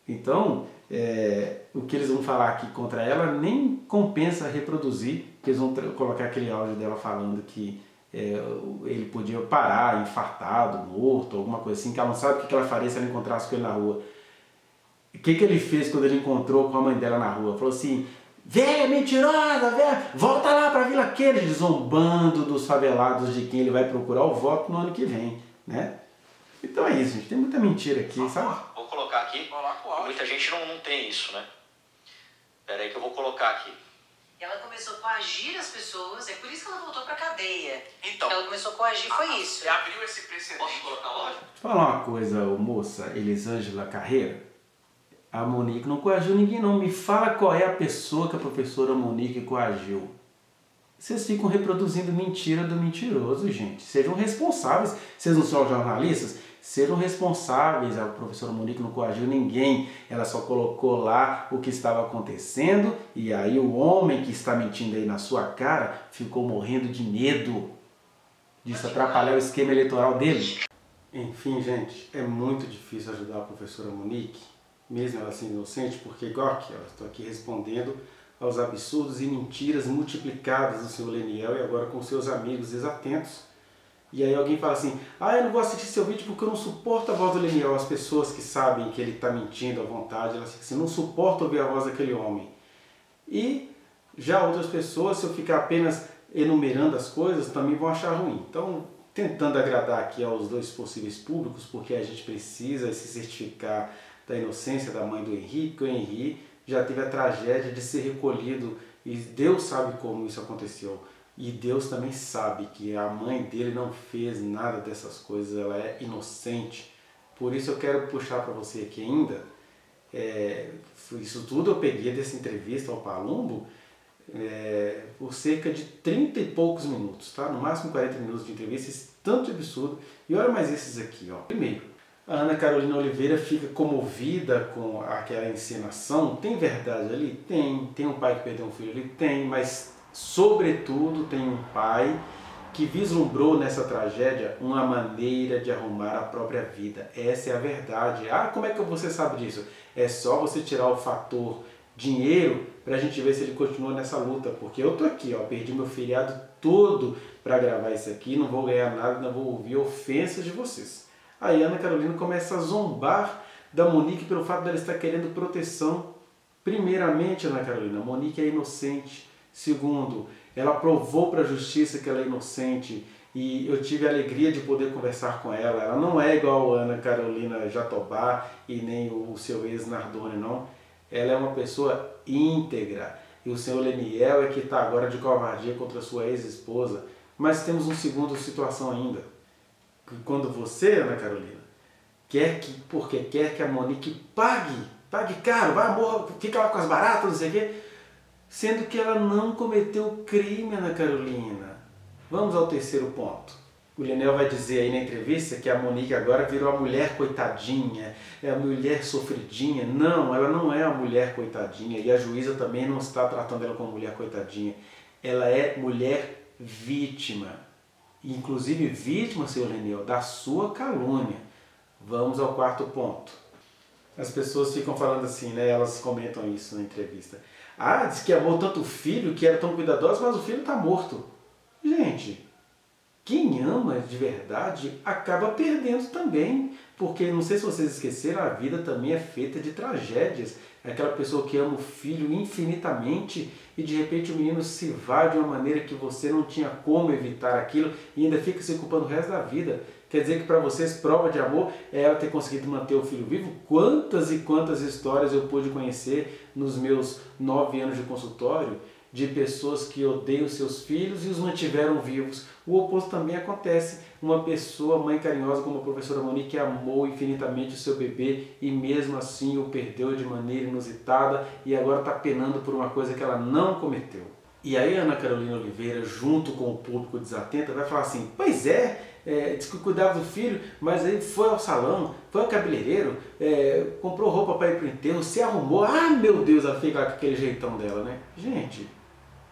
Então, o que eles vão falar aqui contra ela nem compensa reproduzir, porque eles vão colocar aquele áudio dela falando que ele podia parar, infartado, morto, alguma coisa assim, que ela não sabe o que ela faria se ela encontrasse com ele na rua. O que ele fez quando ele encontrou com a mãe dela na rua? Falou assim, velha mentirosa, velha, volta lá para a Vila Kennedy, zombando dos favelados de quem ele vai procurar o voto no ano que vem, né? Então é isso, gente, tem muita mentira aqui, sabe? Vou colocar aqui, muita gente não tem isso, né? Espera aí que eu vou colocar aqui. E ela começou a coagir as pessoas, é por isso que ela voltou pra cadeia. Então, ela começou a coagir, foi isso. Você abriu esse precedente. Posso colocar o áudio? Deixa eu falar uma coisa, moça Elisângela Carreira. A Monique não coagiu ninguém não. Me fala qual é a pessoa que a professora Monique coagiu. Vocês ficam reproduzindo mentira do mentiroso, gente. Sejam responsáveis. Vocês não são jornalistas? Sejam responsáveis. A professora Monique não coagiu ninguém. Ela só colocou lá o que estava acontecendo. E aí o homem que está mentindo aí na sua cara ficou morrendo de medo disso atrapalhar o esquema eleitoral dele. Enfim, gente, é muito difícil ajudar a professora Monique, mesmo ela sendo inocente, porque igual aqui, ó, estou aqui respondendo aos absurdos e mentiras multiplicadas do senhor Leniel e agora com seus amigos desatentos. E aí alguém fala assim, eu não vou assistir seu vídeo porque eu não suporto a voz do Leniel. As pessoas que sabem que ele está mentindo à vontade, elas ficam assim, não suporto ouvir a voz daquele homem. E já outras pessoas, se eu ficar apenas enumerando as coisas, também vão achar ruim. Então, tentando agradar aqui aos dois possíveis públicos, porque a gente precisa se certificar da inocência da mãe do Henri, porque o Henri já teve a tragédia de ser recolhido e Deus sabe como isso aconteceu. E Deus também sabe que a mãe dele não fez nada dessas coisas, ela é inocente. Por isso eu quero puxar para você aqui ainda, isso tudo eu peguei dessa entrevista ao Palumbo, por cerca de 30 e poucos minutos, tá? No máximo 40 minutos de entrevista, esse tanto de absurdo. E olha mais esses aqui, ó. Primeiro, a Ana Carolina Oliveira fica comovida com aquela encenação. Tem verdade ali? Tem um pai que perdeu um filho ali? Tem, mas sobretudo tem um pai que vislumbrou nessa tragédia uma maneira de arrumar a própria vida. Essa é a verdade. Como é que você sabe disso? É só você tirar o fator dinheiro para a gente ver se ele continua nessa luta, porque eu tô aqui, ó, perdi meu feriado todo para gravar isso aqui, não vou ganhar nada, não vou ouvir ofensas de vocês. Aí a Ana Carolina começa a zombar da Monique pelo fato dela estar querendo proteção. Primeiramente, Ana Carolina, a Monique é inocente. Segundo, ela provou para a justiça que ela é inocente e eu tive a alegria de poder conversar com ela. Ela não é igual a Ana Carolina Jatobá e nem o seu ex-Nardoni, não. Ela é uma pessoa íntegra. E o senhor Leniel é que está agora de covardia contra a sua ex-esposa. Mas temos uma segunda situação ainda. Quando você, Ana Carolina, quer que a Monique pague caro, vai, morra, fica lá com as baratas, não sei o quê, sendo que ela não cometeu crime, Ana Carolina. Vamos ao terceiro ponto. O Leniel vai dizer aí na entrevista que a Monique agora virou a mulher coitadinha, é a mulher sofridinha. Não, ela não é a mulher coitadinha e a juíza também não está tratando ela como mulher coitadinha. Ela é mulher vítima, inclusive vítima, senhor Leniel, da sua calúnia. Vamos ao quarto ponto. As pessoas ficam falando assim, né? Elas comentam isso na entrevista. Diz que amou tanto o filho, que era tão cuidadosa, mas o filho está morto. Gente, quem ama de verdade acaba perdendo também, porque não sei se vocês esqueceram, a vida também é feita de tragédias. É aquela pessoa que ama o filho infinitamente e de repente o menino se vai de uma maneira que você não tinha como evitar aquilo e ainda fica se culpando o resto da vida. Quer dizer que para vocês prova de amor é ela ter conseguido manter o filho vivo? Quantas e quantas histórias eu pude conhecer nos meus 9 anos de consultório de pessoas que odeiam seus filhos e os mantiveram vivos. O oposto também acontece. Uma pessoa, mãe carinhosa como a professora Monique, amou infinitamente o seu bebê e mesmo assim o perdeu de maneira inusitada e agora está penando por uma coisa que ela não cometeu. E aí a Ana Carolina Oliveira, junto com o público desatento, vai falar assim, pois é, disse que cuidava do filho, mas aí foi ao salão, foi ao cabeleireiro, comprou roupa para ir para o enterro, se arrumou, ah meu Deus, ela fica com aquele jeitão dela, né? Gente,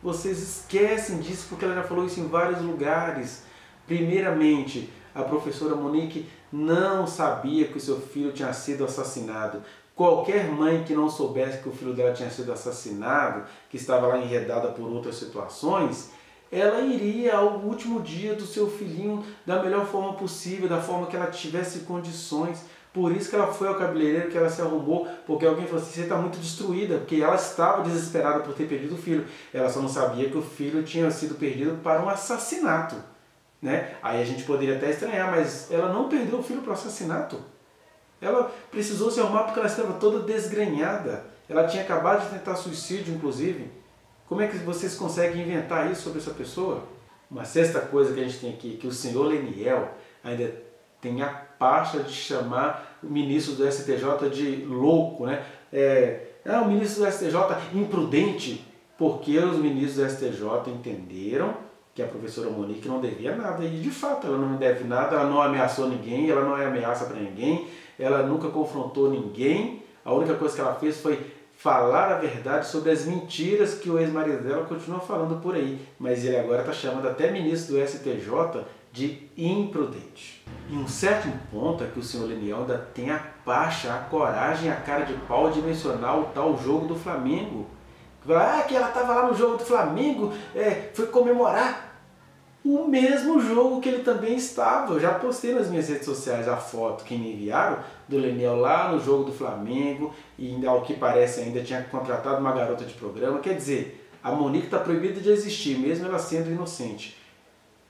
vocês esquecem disso porque ela já falou isso em vários lugares. Primeiramente, a professora Monique não sabia que o seu filho tinha sido assassinado. Qualquer mãe que não soubesse que o filho dela tinha sido assassinado, que estava lá enredada por outras situações, ela iria ao último dia do seu filhinho da melhor forma possível, da forma que ela tivesse condições. Por isso que ela foi ao cabeleireiro, que ela se arrumou, porque alguém falou assim, você está muito destruída, porque ela estava desesperada por ter perdido o filho. Ela só não sabia que o filho tinha sido perdido para um assassinato, né? Aí a gente poderia até estranhar, mas ela não perdeu o filho para o assassinato. Ela precisou se arrumar porque ela estava toda desgrenhada. Ela tinha acabado de tentar suicídio, inclusive. Como é que vocês conseguem inventar isso sobre essa pessoa? Uma sexta coisa que a gente tem aqui, que o senhor Leniel ainda tem a pasta de chamar o ministro do STJ de louco, né? O ministro do STJ imprudente, porque os ministros do STJ entenderam que a professora Monique não devia nada, e de fato ela não deve nada, ela não ameaçou ninguém, ela não é ameaça para ninguém, ela nunca confrontou ninguém, a única coisa que ela fez foi falar a verdade sobre as mentiras que o ex-marido dela continua falando por aí, mas ele agora está chamando até ministro do STJ de imprudente. Em um certo ponto é que o senhor Leniel ainda tem a pacha, a coragem, a cara de pau de mencionar o tal jogo do Flamengo. Que ela estava lá no jogo do Flamengo, foi comemorar o mesmo jogo que ele também estava. Eu já postei nas minhas redes sociais a foto que me enviaram do Leniel lá no jogo do Flamengo e ao que parece ainda tinha contratado uma garota de programa. Quer dizer, a Monique está proibida de existir, mesmo ela sendo inocente.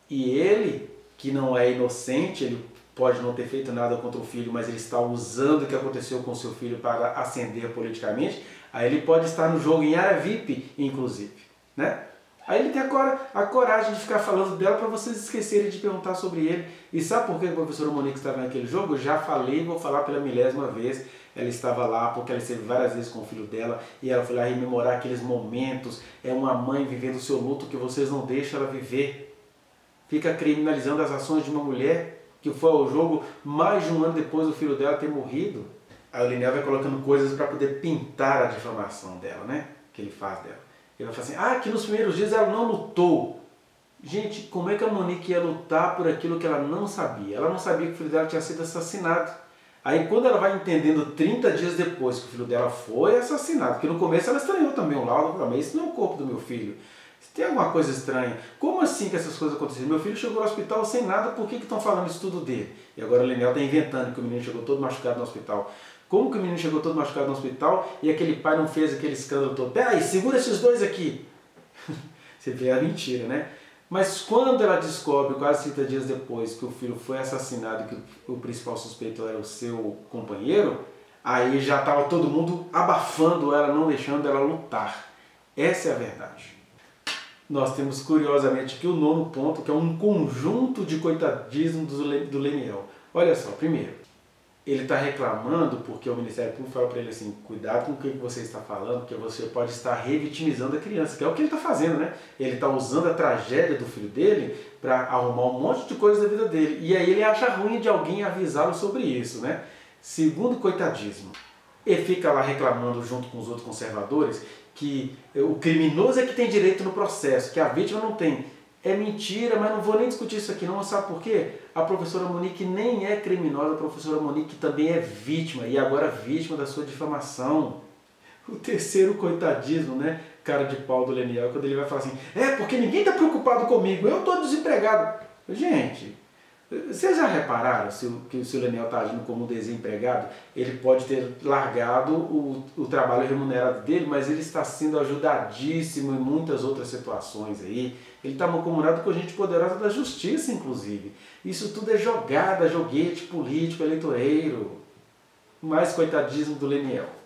E ele, que não é inocente, ele pode não ter feito nada contra o filho, mas ele está usando o que aconteceu com o seu filho para ascender politicamente, aí ele pode estar no jogo em área VIP, inclusive, né? Aí ele tem a coragem de ficar falando dela para vocês esquecerem de perguntar sobre ele. E sabe por que a professora Monique estava naquele jogo? Eu já falei e vou falar pela 1000ª vez. Ela estava lá porque ela esteve várias vezes com o filho dela e ela foi lá rememorar aqueles momentos. É uma mãe vivendo o seu luto que vocês não deixam ela viver. Fica criminalizando as ações de uma mulher que foi ao jogo mais de um ano depois do filho dela ter morrido. Aí o Leniel vai colocando coisas para poder pintar a difamação dela, né? Que ele faz dela. Ele vai falar assim, que nos primeiros dias ela não lutou. Gente, como é que a Monique ia lutar por aquilo que ela não sabia? Ela não sabia que o filho dela tinha sido assassinado. Aí quando ela vai entendendo 30 dias depois que o filho dela foi assassinado, porque no começo ela estranhou também o laudo, mas isso não é o corpo do meu filho. Tem alguma coisa estranha. Como assim que essas coisas aconteceram? Meu filho chegou ao hospital sem nada, por que estão falando isso tudo dele? E agora o Leniel está inventando que o menino chegou todo machucado no hospital. Como que o menino chegou todo machucado no hospital e aquele pai não fez aquele escândalo todo? Peraí, segura esses dois aqui. Você vê a mentira, né? Mas quando ela descobre, quase 30 dias depois, que o filho foi assassinado e que o principal suspeito era o seu companheiro, aí já estava todo mundo abafando ela, não deixando ela lutar. Essa é a verdade. Nós temos, curiosamente, aqui o 9º ponto, que é um conjunto de coitadismo do Leniel. Olha só, primeiro, ele está reclamando porque o Ministério Público fala para ele assim, cuidado com o que você está falando, porque você pode estar revitimizando a criança, que é o que ele está fazendo, né? Ele está usando a tragédia do filho dele para arrumar um monte de coisas da vida dele. E aí ele acha ruim de alguém avisá-lo sobre isso, né? Segundo coitadismo, ele fica lá reclamando junto com os outros conservadores que o criminoso é que tem direito no processo, que a vítima não tem. É mentira, mas não vou nem discutir isso aqui não, sabe por quê? A professora Monique nem é criminosa, a professora Monique também é vítima, e agora vítima da sua difamação. O terceiro coitadismo, né, cara de pau do Leniel, quando ele vai falar assim, porque ninguém está preocupado comigo, eu estou desempregado. Gente, Vocês já repararam que o seu Leniel está agindo como um desempregado? Ele pode ter largado o trabalho remunerado dele, mas ele está sendo ajudadíssimo em muitas outras situações aí. Ele está mancomunado com gente poderosa da justiça, inclusive. Isso tudo é jogada, joguete político, eleitoreiro. Mais coitadismo do Leniel.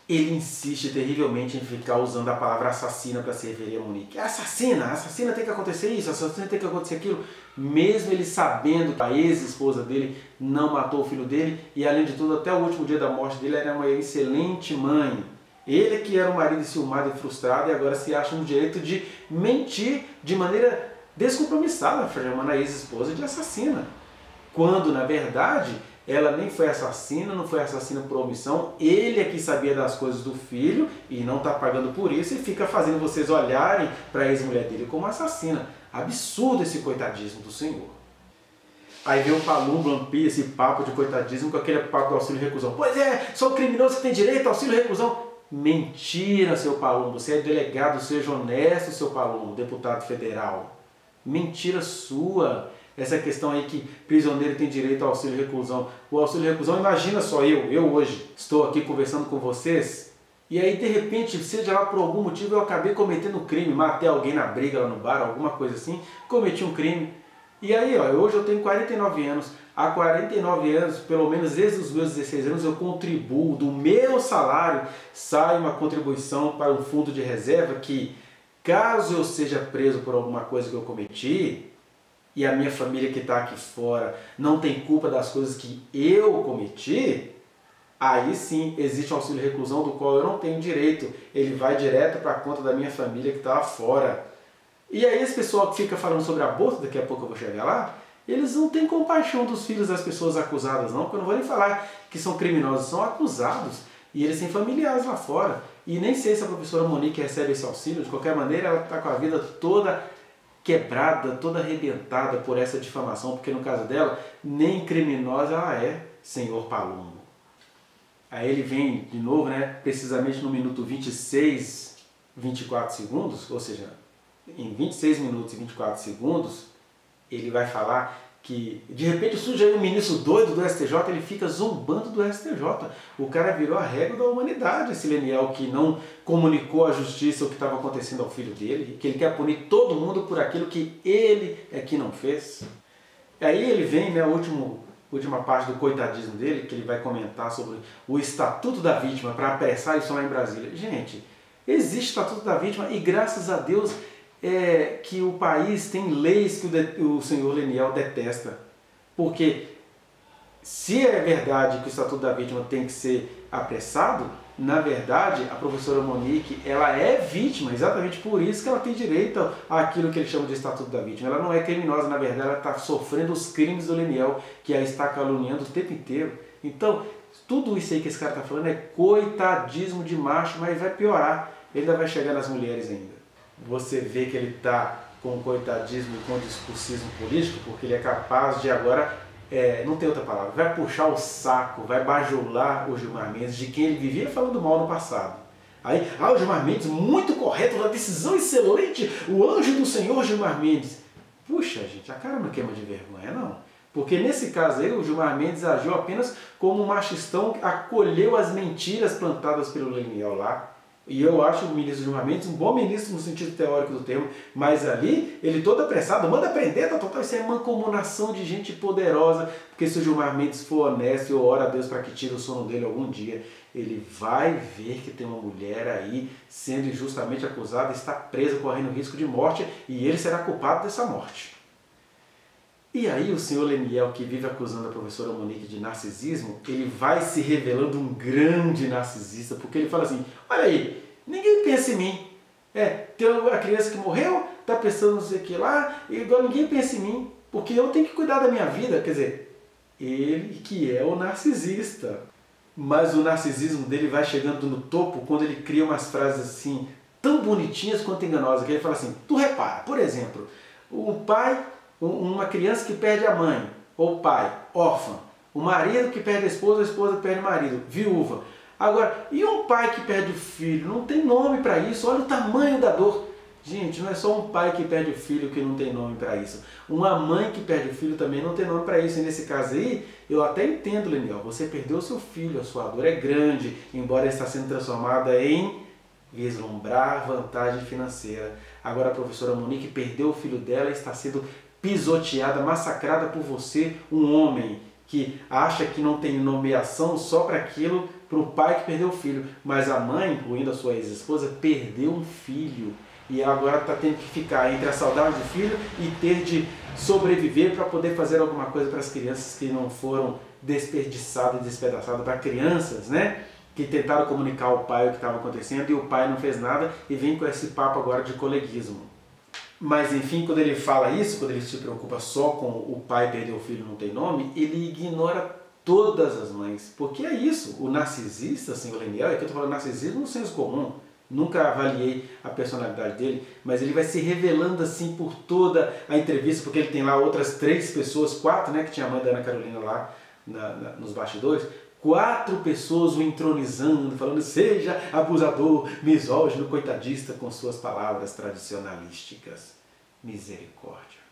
Ele insiste terrivelmente em ficar usando a palavra assassina para se referir a Monique. Assassina tem que acontecer isso, assassina tem que acontecer aquilo. Mesmo ele sabendo que a ex-esposa dele não matou o filho dele e, além de tudo, até o último dia da morte dele, era uma excelente mãe. Ele que era um marido enciumado e frustrado e agora se acha no direito de mentir de maneira descompromissada, chamando a ex-esposa de assassina. Quando, na verdade, ela nem foi assassina, não foi assassina por omissão, ele é que sabia das coisas do filho e não está pagando por isso e fica fazendo vocês olharem para a ex-mulher dele como assassina. Absurdo esse coitadismo do Senhor. Aí vem o Palumbo, Lampi, esse papo de coitadismo com aquele papo do auxílio reclusão. Pois é, sou criminoso que tem direito ao auxílio reclusão. Mentira, seu Palumbo, você é delegado, seja honesto, seu Palumbo, deputado federal. Mentira sua. Essa questão aí que prisioneiro tem direito ao auxílio reclusão. O auxílio reclusão, imagina só eu hoje estou aqui conversando com vocês e aí de repente, seja lá por algum motivo, eu acabei cometendo um crime, matei alguém na briga lá no bar, alguma coisa assim, cometi um crime. E aí, ó, hoje eu tenho 49 anos, há 49 anos, pelo menos desde os meus 16 anos, eu contribuo, do meu salário sai uma contribuição para um fundo de reserva que, caso eu seja preso por alguma coisa que eu cometi, e a minha família que está aqui fora não tem culpa das coisas que eu cometi, aí sim existe um auxílio reclusão do qual eu não tenho direito. Ele vai direto para a conta da minha família que está lá fora. E aí esse pessoal que fica falando sobre aborto, daqui a pouco eu vou chegar lá, eles não têm compaixão dos filhos das pessoas acusadas não, porque eu não vou nem falar que são criminosos, são acusados. E eles têm familiares lá fora. E nem sei se a professora Monique recebe esse auxílio, de qualquer maneira ela está com a vida toda quebrada, toda arrebentada por essa difamação, porque no caso dela, nem criminosa ela é, senhor Palumbo. Aí ele vem de novo, né, precisamente no minuto 26, 24 segundos, ou seja, em 26 minutos e 24 segundos, ele vai falar que, de repente, surge aí um ministro doido do STJ, ele fica zombando do STJ. O cara virou a régua da humanidade, esse Leniel, que não comunicou à justiça o que estava acontecendo ao filho dele, que ele quer punir todo mundo por aquilo que ele é que não fez. E aí ele vem, né, a última parte do coitadismo dele, que ele vai comentar sobre o Estatuto da Vítima, para apressar isso lá em Brasília. Gente, existe Estatuto da Vítima e graças a Deus que o país tem leis que o senhor Leniel detesta. Porque se é verdade que o Estatuto da Vítima tem que ser apressado, na verdade a professora Monique ela é vítima, exatamente por isso que ela tem direito àquilo que ele chama de Estatuto da Vítima. Ela não é criminosa, na verdade ela está sofrendo os crimes do Leniel, que a está caluniando o tempo inteiro. Então, tudo isso aí que esse cara está falando é coitadismo de macho, mas vai piorar, ele ainda vai chegar nas mulheres ainda. Você vê que ele está com coitadismo e com discursismo político, porque ele é capaz de agora, não tem outra palavra, vai puxar o saco, vai bajular o Gilmar Mendes, de quem ele vivia falando mal no passado. Aí, o Gilmar Mendes, muito correto, uma decisão excelente, o anjo do Senhor Gilmar Mendes. Puxa, gente, a cara não queima de vergonha, não. Porque nesse caso aí, o Gilmar Mendes agiu apenas como um machistão que acolheu as mentiras plantadas pelo Leniel lá. E eu acho o ministro Gilmar Mendes um bom ministro no sentido teórico do termo, mas ali, ele todo apressado, manda prender, tá total, isso é mancomunação de gente poderosa, porque se o Gilmar Mendes for honesto e eu oro a Deus para que tire o sono dele algum dia, ele vai ver que tem uma mulher aí sendo injustamente acusada, está presa, correndo risco de morte, e ele será culpado dessa morte. E aí o senhor Leniel, que vive acusando a professora Monique de narcisismo, ele vai se revelando um grande narcisista, porque ele fala assim, olha aí, ninguém pensa em mim. Tem a criança que morreu, está pensando não sei o que lá, e agora ninguém pensa em mim, porque eu tenho que cuidar da minha vida. Quer dizer, ele que é o narcisista. Mas o narcisismo dele vai chegando no topo quando ele cria umas frases assim, tão bonitinhas quanto enganosas, que ele fala assim, tu repara, por exemplo, o pai... Uma criança que perde a mãe, ou pai, órfã. O marido que perde a esposa que perde o marido, viúva. Agora, e um pai que perde o filho? Não tem nome para isso, olha o tamanho da dor. Gente, não é só um pai que perde o filho que não tem nome para isso. Uma mãe que perde o filho também não tem nome para isso. E nesse caso aí, eu até entendo, Leniel, você perdeu o seu filho, a sua dor é grande, embora está sendo transformada em vislumbrar vantagem financeira. Agora a professora Monique perdeu o filho dela e está sendo pisoteada, massacrada por você, um homem que acha que não tem nomeação só para aquilo, para o pai que perdeu o filho. Mas a mãe, incluindo a sua ex-esposa, perdeu um filho. E agora está tendo que ficar entre a saudade do filho e ter de sobreviver para poder fazer alguma coisa para as crianças que não foram desperdiçadas e despedaçadas, para crianças, né? Que tentaram comunicar ao pai o que estava acontecendo e o pai não fez nada e vem com esse papo agora de coleguismo. Mas enfim, quando ele fala isso, quando ele se preocupa só com o pai perder o filho não tem nome, ele ignora todas as mães. Porque é isso, o narcisista, senhor Leniel, é que eu estou falando narcisismo no senso comum. Nunca avaliei a personalidade dele, mas ele vai se revelando assim por toda a entrevista, porque ele tem lá outras 3 pessoas, 4, né, que tinha a mãe da Ana Carolina lá nos bastidores, 4 pessoas o entronizando, falando seja abusador, misógino, coitadista, com suas palavras tradicionalísticas. Misericórdia.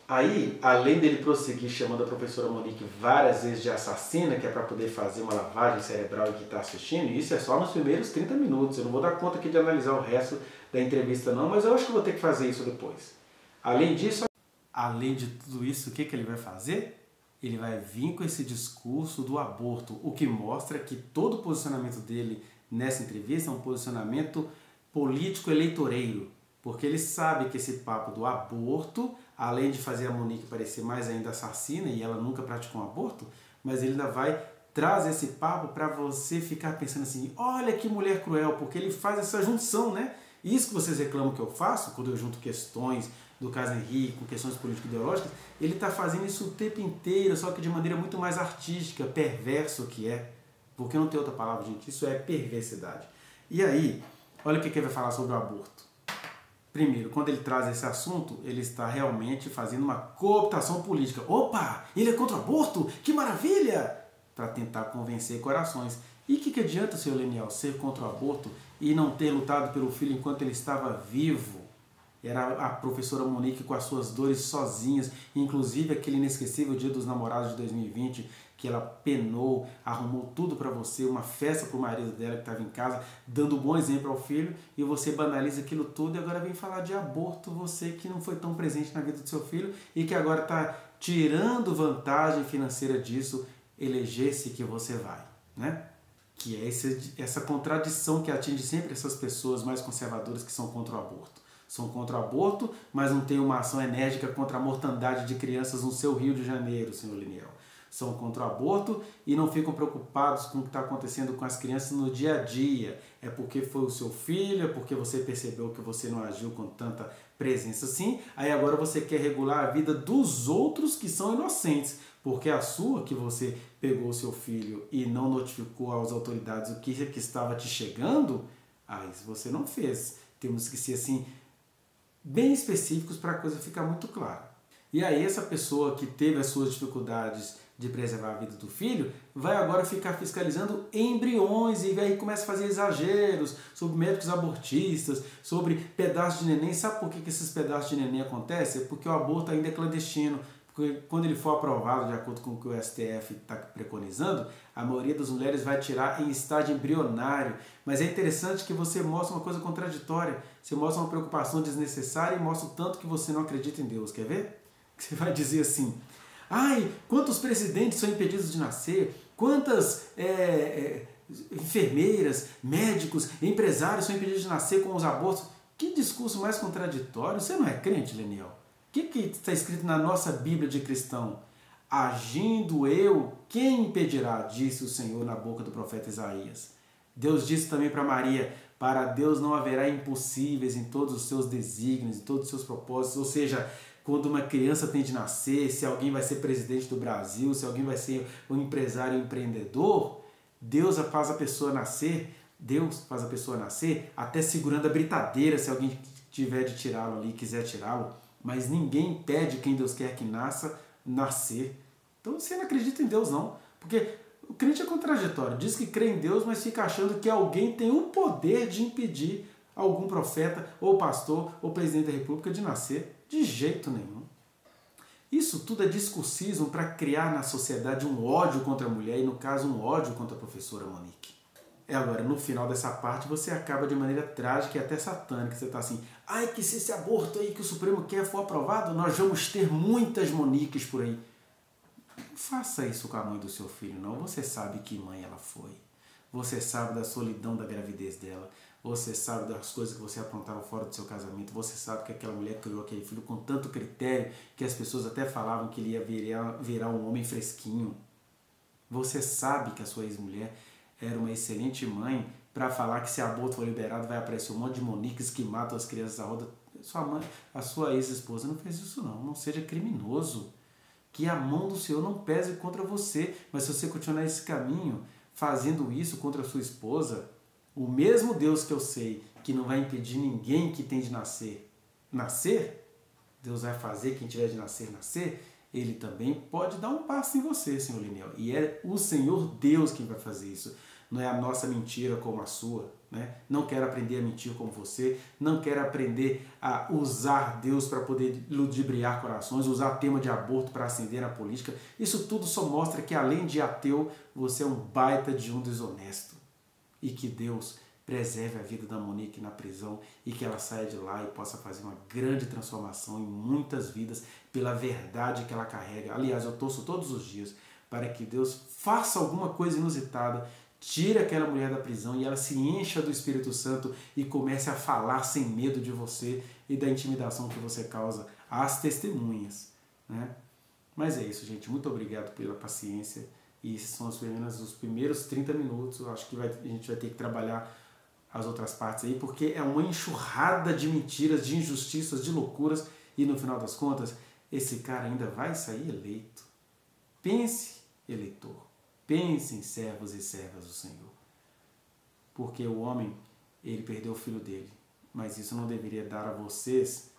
Aí, além dele prosseguir chamando a professora Monique várias vezes de assassina, que é para poder fazer uma lavagem cerebral e que está assistindo, e isso é só nos primeiros 30 minutos. Eu não vou dar conta aqui de analisar o resto da entrevista não, mas eu acho que vou ter que fazer isso depois. Além disso, além de tudo isso, o que ele vai fazer? Ele vai vir com esse discurso do aborto, o que mostra que todo o posicionamento dele nessa entrevista é um posicionamento político-eleitoreiro, porque ele sabe que esse papo do aborto, além de fazer a Monique parecer mais ainda assassina, e ela nunca praticou um aborto, mas ele ainda vai trazer esse papo para você ficar pensando assim, olha que mulher cruel, porque ele faz essa junção, né? Isso que vocês reclamam que eu faço, quando eu junto questões do caso Henrique com questões político-ideológicas, ele está fazendo isso o tempo inteiro, só que de maneira muito mais artística, perverso que é, porque não tem outra palavra, gente, isso é perversidade. E aí, olha o que ele vai falar sobre o aborto. Primeiro, quando ele traz esse assunto, ele está realmente fazendo uma cooptação política. Opa, ele é contra o aborto? Que maravilha! Para tentar convencer corações. E o que adianta, senhor Leniel, ser contra o aborto e não ter lutado pelo filho enquanto ele estava vivo? Era a professora Monique com as suas dores sozinhas, inclusive aquele inesquecível Dia dos Namorados de 2020, que ela penou, arrumou tudo para você, uma festa para o marido dela que estava em casa, dando um bom exemplo ao filho, e você banaliza aquilo tudo e agora vem falar de aborto, você que não foi tão presente na vida do seu filho e que agora está tirando vantagem financeira disso, eleger-se que você vai, né? Que é essa contradição que atinge sempre essas pessoas mais conservadoras que são contra o aborto. São contra o aborto, mas não tem uma ação enérgica contra a mortandade de crianças no seu Rio de Janeiro, senhor Leniel. São contra o aborto e não ficam preocupados com o que está acontecendo com as crianças no dia a dia. É porque foi o seu filho, é porque você percebeu que você não agiu com tanta presença assim, aí agora você quer regular a vida dos outros que são inocentes, porque a sua, que você pegou o seu filho e não notificou às autoridades o que estava te chegando, aí você não fez. Temos que ser assim, bem específicos para a coisa ficar muito clara. E aí essa pessoa que teve as suas dificuldades de preservar a vida do filho, vai agora ficar fiscalizando embriões e aí começa a fazer exageros sobre médicos abortistas, sobre pedaços de neném. Sabe por que esses pedaços de neném acontecem? É porque o aborto ainda é clandestino. Porque quando ele for aprovado, de acordo com o que o STF está preconizando, a maioria das mulheres vai tirar em estágio embrionário. Mas é interessante que você mostra uma coisa contraditória. Você mostra uma preocupação desnecessária e mostra o tanto que você não acredita em Deus. Quer ver? Você vai dizer assim, ai, quantos presidentes são impedidos de nascer? Quantas enfermeiras, médicos, empresários são impedidos de nascer com os abortos? Que discurso mais contraditório. Você não é crente, Leniel? O que está escrito na nossa Bíblia de cristão? Agindo eu, quem impedirá? Disse o Senhor na boca do profeta Isaías. Deus disse também para Maria, para Deus não haverá impossíveis em todos os seus desígnios, em todos os seus propósitos. Ou seja, quando uma criança tem de nascer, se alguém vai ser presidente do Brasil, se alguém vai ser um empresário empreendedor, Deus faz a pessoa nascer, até segurando a britadeira, se alguém tiver de tirá-lo ali, quiser tirá-lo. Mas ninguém impede quem Deus quer que nasça, nascer. Então você não acredita em Deus não, porque o crente é contraditório, diz que crê em Deus, mas fica achando que alguém tem o poder de impedir algum profeta, ou pastor, ou presidente da república de nascer. De jeito nenhum. Isso tudo é discursismo para criar na sociedade um ódio contra a mulher, e no caso um ódio contra a professora Monique. Agora, no final dessa parte, você acaba de maneira trágica e até satânica. Você está assim, ai, que se esse aborto aí que o Supremo quer for aprovado, nós vamos ter muitas Moniques por aí. Não faça isso com a mãe do seu filho, não. Você sabe que mãe ela foi. Você sabe da solidão da gravidez dela. Você sabe das coisas que você aprontava fora do seu casamento. Você sabe que aquela mulher criou aquele filho com tanto critério que as pessoas até falavam que ele ia virar um homem fresquinho. Você sabe que a sua ex-mulher era uma excelente mãe para falar que se aborto for liberado vai aparecer um monte de Moniques que matam as crianças à roda. Sua mãe, a sua ex-esposa não fez isso não. Não seja criminoso. Que a mão do Senhor não pese contra você. Mas se você continuar esse caminho, fazendo isso contra a sua esposa, o mesmo Deus que eu sei que não vai impedir ninguém que tem de nascer, Deus vai fazer quem tiver de nascer, Ele também pode dar um passo em você, Senhor Linel. E é o Senhor Deus quem vai fazer isso. Não é a nossa mentira como a sua. Né? Não quero aprender a mentir como você. Não quero aprender a usar Deus para poder ludibriar corações, usar tema de aborto para ascender na política. Isso tudo só mostra que além de ateu, você é um baita de um desonesto. E que Deus preserve a vida da Monique na prisão e que ela saia de lá e possa fazer uma grande transformação em muitas vidas pela verdade que ela carrega. Aliás, eu torço todos os dias para que Deus faça alguma coisa inusitada, tire aquela mulher da prisão e ela se encha do Espírito Santo e comece a falar sem medo de você e da intimidação que você causa às testemunhas. Né? Mas é isso, gente. Muito obrigado pela paciência. E esses são os primeiros 30 minutos. Eu acho que a gente vai ter que trabalhar as outras partes aí, porque é uma enxurrada de mentiras, de injustiças, de loucuras. E no final das contas, esse cara ainda vai sair eleito. Pense, eleitor. Pense em servos e servas do Senhor. Porque o homem, ele perdeu o filho dele. Mas isso não deveria dar a vocês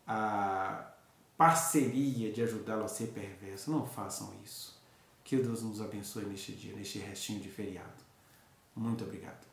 a parceria de ajudá-lo a ser perverso. Não façam isso. Que Deus nos abençoe neste dia, neste restinho de feriado. Muito obrigado.